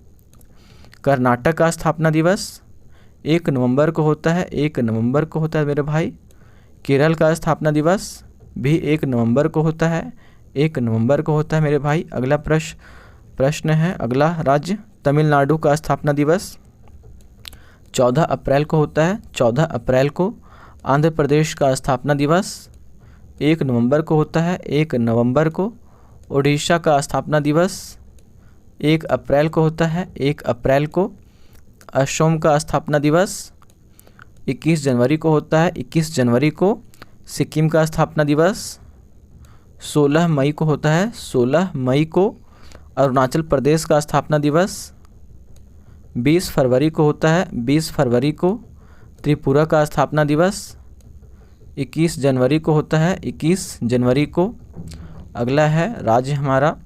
कर्नाटक का स्थापना दिवस 1 नवंबर को होता है, 1 नवंबर को होता है मेरे भाई। केरल का स्थापना दिवस भी 1 नवंबर को होता है, 1 नवंबर को होता है मेरे भाई। अगला प्रश्न है, अगला राज्य तमिलनाडु का स्थापना दिवस 14 अप्रैल को होता है, 14 अप्रैल को। आंध्र प्रदेश का स्थापना दिवस 1 नवंबर को होता है, 1 नवंबर को। उड़ीसा का स्थापना दिवस 1 अप्रैल को होता है, 1 अप्रैल को। असम का स्थापना दिवस 21 जनवरी को होता है, 21 जनवरी को। सिक्किम का स्थापना दिवस 16 मई को होता है, 16 मई को। अरुणाचल प्रदेश का स्थापना दिवस 20 फरवरी को होता है, 20 फरवरी को। त्रिपुरा का स्थापना दिवस 21 जनवरी को होता है, 21 जनवरी को। अगला है राज्य हमारा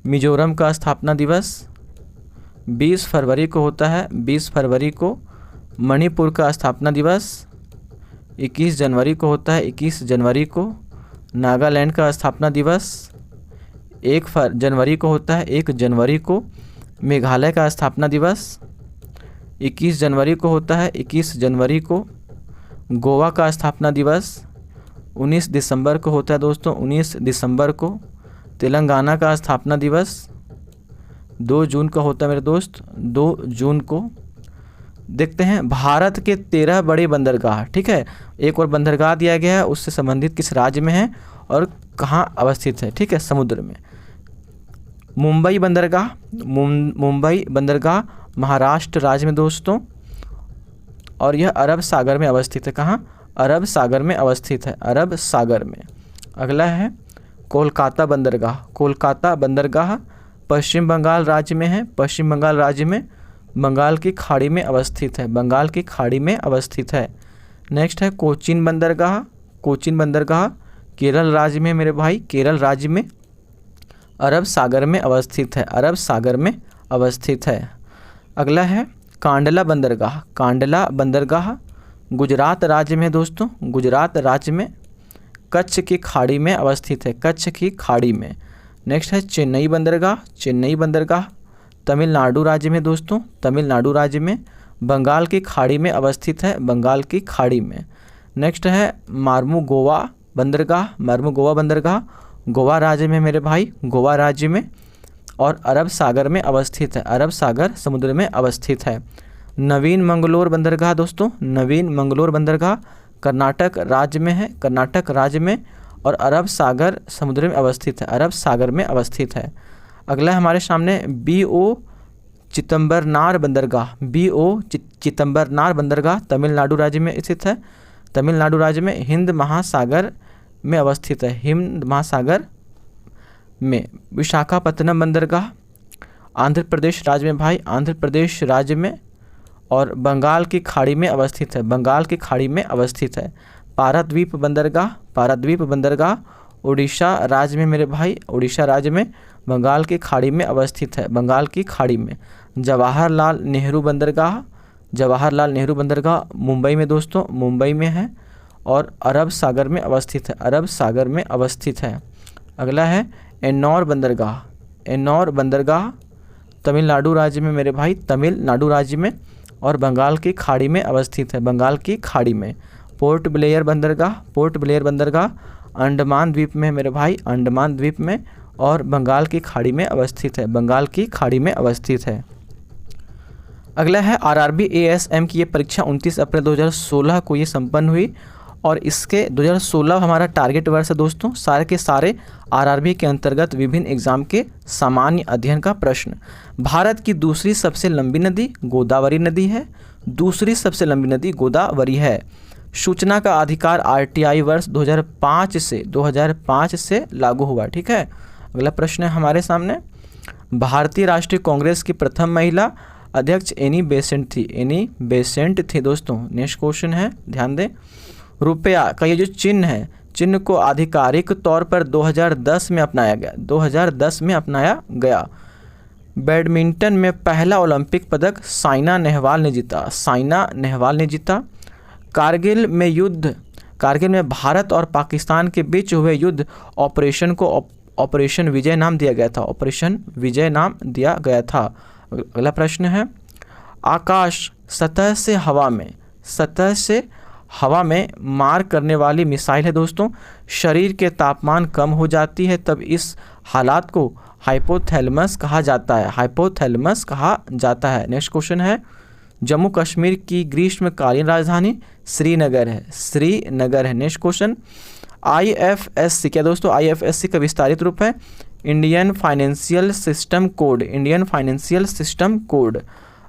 मिजोरम का स्थापना दिवस 20 फरवरी को होता है, 20 फरवरी को। मणिपुर का स्थापना दिवस 21 जनवरी को होता है, 21 जनवरी को। नागालैंड का स्थापना दिवस 1 जनवरी को होता है, 1 जनवरी को। मेघालय का स्थापना दिवस 21 जनवरी को होता है, 21 जनवरी को। गोवा का स्थापना दिवस 19 दिसंबर को होता है दोस्तों, 19 दिसंबर को। तेलंगाना का स्थापना दिवस 2 जून का होता है मेरे दोस्त, 2 जून को। देखते हैं भारत के 13 बड़े बंदरगाह। ठीक है, एक और बंदरगाह दिया गया है, उससे संबंधित किस राज्य में है और कहाँ अवस्थित है, ठीक है, समुद्र में। मुंबई बंदरगाह, मुंबई बंदरगाह महाराष्ट्र राज्य में दोस्तों, और यह अरब सागर में अवस्थित है। कहाँ? अरब सागर में अवस्थित है, अरब सागर में। अगला है कोलकाता बंदरगाह, कोलकाता बंदरगाह पश्चिम बंगाल राज्य में है, पश्चिम बंगाल राज्य में, बंगाल की खाड़ी में अवस्थित है, बंगाल की खाड़ी में अवस्थित है। नेक्स्ट है कोचीन बंदरगाह, कोचीन बंदरगाह केरल राज्य में मेरे भाई, केरल राज्य में, अरब सागर में अवस्थित है, अरब सागर में अवस्थित है। अगला है कांडला बंदरगाह, कांडला बंदरगाह गुजरात राज्य में दोस्तों, गुजरात राज्य में, कच्छ की खाड़ी में अवस्थित है, कच्छ की खाड़ी में। नेक्स्ट है चेन्नई बंदरगाह, चेन्नई बंदरगाह तमिलनाडु राज्य में दोस्तों, तमिलनाडु राज्य में, बंगाल की खाड़ी में अवस्थित है, बंगाल की खाड़ी में। नेक्स्ट है मार्मुगोवा बंदरगाह, मार्मुगोवा बंदरगाह गोवा राज्य में मेरे भाई, गोवा राज्य में, और अरब सागर में अवस्थित है, अरब सागर समुद्र में अवस्थित है। नवीन मंगलोर बंदरगाह दोस्तों, नवीन मंगलोर बंदरगाह कर्नाटक राज्य में है, कर्नाटक राज्य में, और अरब सागर समुद्र में अवस्थित है, अरब सागर में अवस्थित है। अगला हमारे सामने BO चिदम्बरनार बंदरगाह, BO चिदम्बरनार बंदरगाह तमिलनाडु राज्य में स्थित है, तमिलनाडु राज्य में, हिंद महासागर में अवस्थित है, हिंद महासागर में। विशाखापत्तनम बंदरगाह आंध्र प्रदेश राज्य में भाई, आंध्र प्रदेश राज्य में, और बंगाल की खाड़ी में अवस्थित है, बंगाल की खाड़ी में अवस्थित है। पाराद्वीप बंदरगाह, पाराद्वीप बंदरगाह उड़ीसा राज्य में मेरे भाई, उड़ीसा राज्य में, बंगाल की खाड़ी में अवस्थित है, बंगाल की खाड़ी में। जवाहरलाल नेहरू बंदरगाह, जवाहरलाल नेहरू बंदरगाह मुंबई में दोस्तों, मुंबई में है, और अरब सागर में अवस्थित है, अरब सागर में अवस्थित है। अगला है एन्नौर बंदरगाह, एन्नौर बंदरगाह तमिलनाडु राज्य में मेरे भाई, तमिलनाडु राज्य में, और बंगाल की खाड़ी में अवस्थित है, बंगाल की खाड़ी में। पोर्ट ब्लेयर बंदरगाह, पोर्ट ब्लेयर बंदरगाह अंडमान द्वीप में मेरे भाई, अंडमान द्वीप में, और बंगाल की खाड़ी में अवस्थित है, बंगाल की खाड़ी में अवस्थित है। अगला है RRB ASM की ये परीक्षा 29 अप्रैल 2016 को ये संपन्न हुई, और इसके 2016 हमारा टारगेट वर्ष है दोस्तों। सारे के सारे RRB के अंतर्गत विभिन्न एग्जाम के सामान्य अध्ययन का प्रश्न। भारत की दूसरी सबसे लंबी नदी गोदावरी नदी है, दूसरी सबसे लंबी नदी गोदावरी है। सूचना का अधिकार RTI वर्ष 2005 से लागू हुआ, ठीक है। अगला प्रश्न है हमारे सामने, भारतीय राष्ट्रीय कांग्रेस की प्रथम महिला अध्यक्ष एनी बेसेंट थी, एनी बेसेंट थी दोस्तों। नेक्स्ट क्वेश्चन है, ध्यान दें, रुपया का ये जो चिन्ह है, चिन्ह को आधिकारिक तौर पर 2010 में अपनाया गया, 2010 में अपनाया गया। बैडमिंटन में पहला ओलंपिक पदक साइना नेहवाल ने जीता, साइना नेहवाल ने जीता। कारगिल में युद्ध, कारगिल में भारत और पाकिस्तान के बीच हुए युद्ध ऑपरेशन को ऑपरेशन विजय नाम दिया गया था, ऑपरेशन विजय नाम दिया गया था। अगला प्रश्न है, आकाश सतह से हवा में, सतह से हवा में मार करने वाली मिसाइल है दोस्तों। शरीर के तापमान कम हो जाती है तब इस हालात को हाइपोथैलेमस कहा जाता है, हाइपोथैलेमस कहा जाता है। नेक्स्ट क्वेश्चन है, जम्मू कश्मीर की ग्रीष्मकालीन राजधानी श्रीनगर है, श्रीनगर है। नेक्स्ट क्वेश्चन, IFSC क्या दोस्तों, IFSC का विस्तारित रूप है Indian financial system code, Indian financial system code.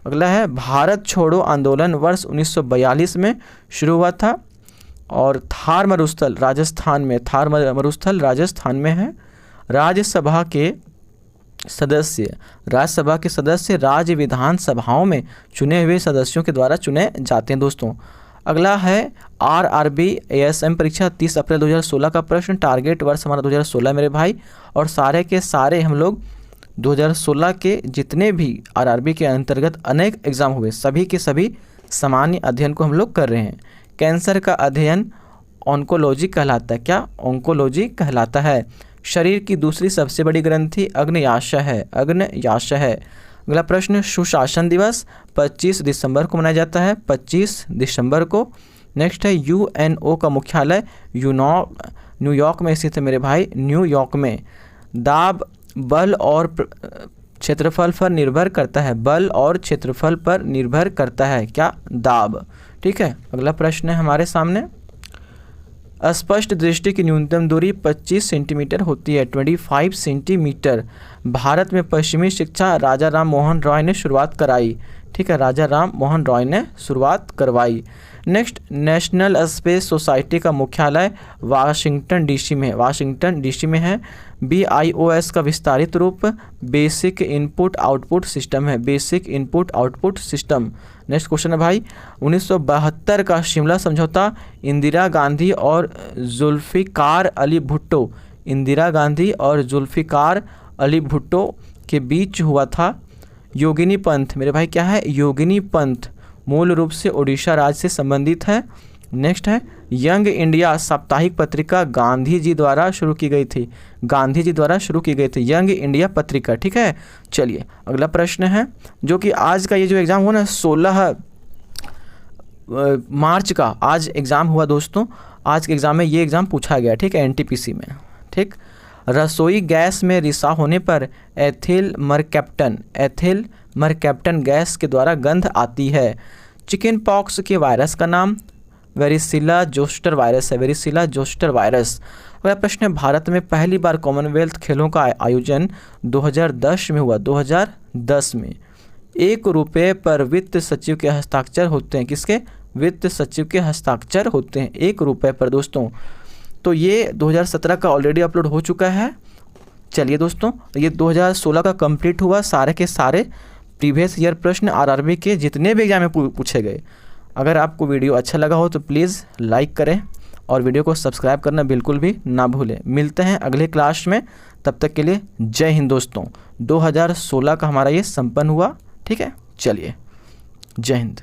अगला है, भारत छोड़ो आंदोलन वर्ष 1942 में शुरू हुआ था, और थार मरुस्थल राजस्थान में, थार मरुस्थल राजस्थान में है। राज्यसभा के सदस्य राज्य विधानसभाओं में चुने हुए सदस्यों के द्वारा चुने जाते हैं दोस्तों। अगला है RRB ASM परीक्षा 30 अप्रैल 2016 का प्रश्न। टारगेट वर्ष हमारा 2016 मेरे भाई, और सारे के सारे हम लोग 2016 के जितने भी RRB के अंतर्गत अनेक एग्जाम हुए सभी के सभी सामान्य अध्ययन को हम लोग कर रहे हैं। कैंसर का अध्ययन ऑन्कोलॉजी कहलाता है, क्या ऑन्कोलॉजी कहलाता है। शरीर की दूसरी सबसे बड़ी ग्रंथि अग्न्याशय है, अग्न्याशय है। अगला प्रश्न, सुशासन दिवस 25 दिसंबर को मनाया जाता है, 25 दिसंबर को। नेक्स्ट है, UNO का मुख्यालय न्यूयॉर्क में स्थित है मेरे भाई, न्यूयॉर्क में। दाब बल और क्षेत्रफल पर निर्भर करता है, बल और क्षेत्रफल पर निर्भर करता है, क्या दाब, ठीक है। अगला प्रश्न है हमारे सामने, स्पष्ट दृष्टि की न्यूनतम दूरी 25 सेंटीमीटर होती है, 25 सेंटीमीटर। भारत में पश्चिमी शिक्षा राजा राम मोहन रॉय ने शुरुआत कराई, ठीक है, राजा राम मोहन रॉय ने शुरुआत करवाई। नेक्स्ट, नेशनल स्पेस सोसाइटी का मुख्यालय वाशिंगटन डीसी में है, वाशिंगटन डीसी में है। BIOS का विस्तारित रूप बेसिक इनपुट आउटपुट सिस्टम है, basic input output system. Next question है भाई, 1972 का शिमला समझौता इंदिरा गांधी और जुल्फ़िकार अली भुट्टो, इंदिरा गांधी और जुल्फ़िकार अली भुट्टो के बीच हुआ था। योगिनी पंथ मेरे भाई क्या है, योगिनी पंथ मूल रूप से ओडिशा राज्य से संबंधित है। नेक्स्ट है, यंग इंडिया साप्ताहिक पत्रिका गांधी जी द्वारा शुरू की गई थी, गांधी जी द्वारा शुरू की गई थी यंग इंडिया पत्रिका, ठीक है। चलिए अगला प्रश्न है, जो कि आज का ये जो एग्ज़ाम हुआ ना 16 मार्च का आज एग्ज़ाम हुआ दोस्तों। आज के एग्ज़ाम में ये एग्ज़ाम पूछा गया, ठीक है, NTPC में, ठीक। रसोई गैस में रिसाव होने पर एथिल मरकैप्टन गैस के द्वारा गंध आती है। चिकन पॉक्स के वायरस का नाम वेरिसिला जोस्टर वायरस है, वेरिसिला जोस्टर वायरस। अगला प्रश्न है, भारत में पहली बार कॉमनवेल्थ खेलों का आयोजन 2010 में हुआ, 2010 में। 1 रुपये पर वित्त सचिव के हस्ताक्षर होते हैं, किसके, वित्त सचिव के हस्ताक्षर होते हैं 1 रुपये पर दोस्तों। तो ये 2017 का ऑलरेडी अपलोड हो चुका है। चलिए दोस्तों, ये 2016 का कंप्लीट हुआ, सारे के सारे प्रीवियस ईयर प्रश्न RRB के जितने भी एग्जाम में पूछे गए। अगर आपको वीडियो अच्छा लगा हो तो प्लीज़ लाइक करें और वीडियो को सब्सक्राइब करना बिल्कुल भी ना भूलें। मिलते हैं अगले क्लास में, तब तक के लिए जय हिंद दोस्तों। 2016 का हमारा ये संपन्न हुआ, ठीक है। चलिए, जय हिंद।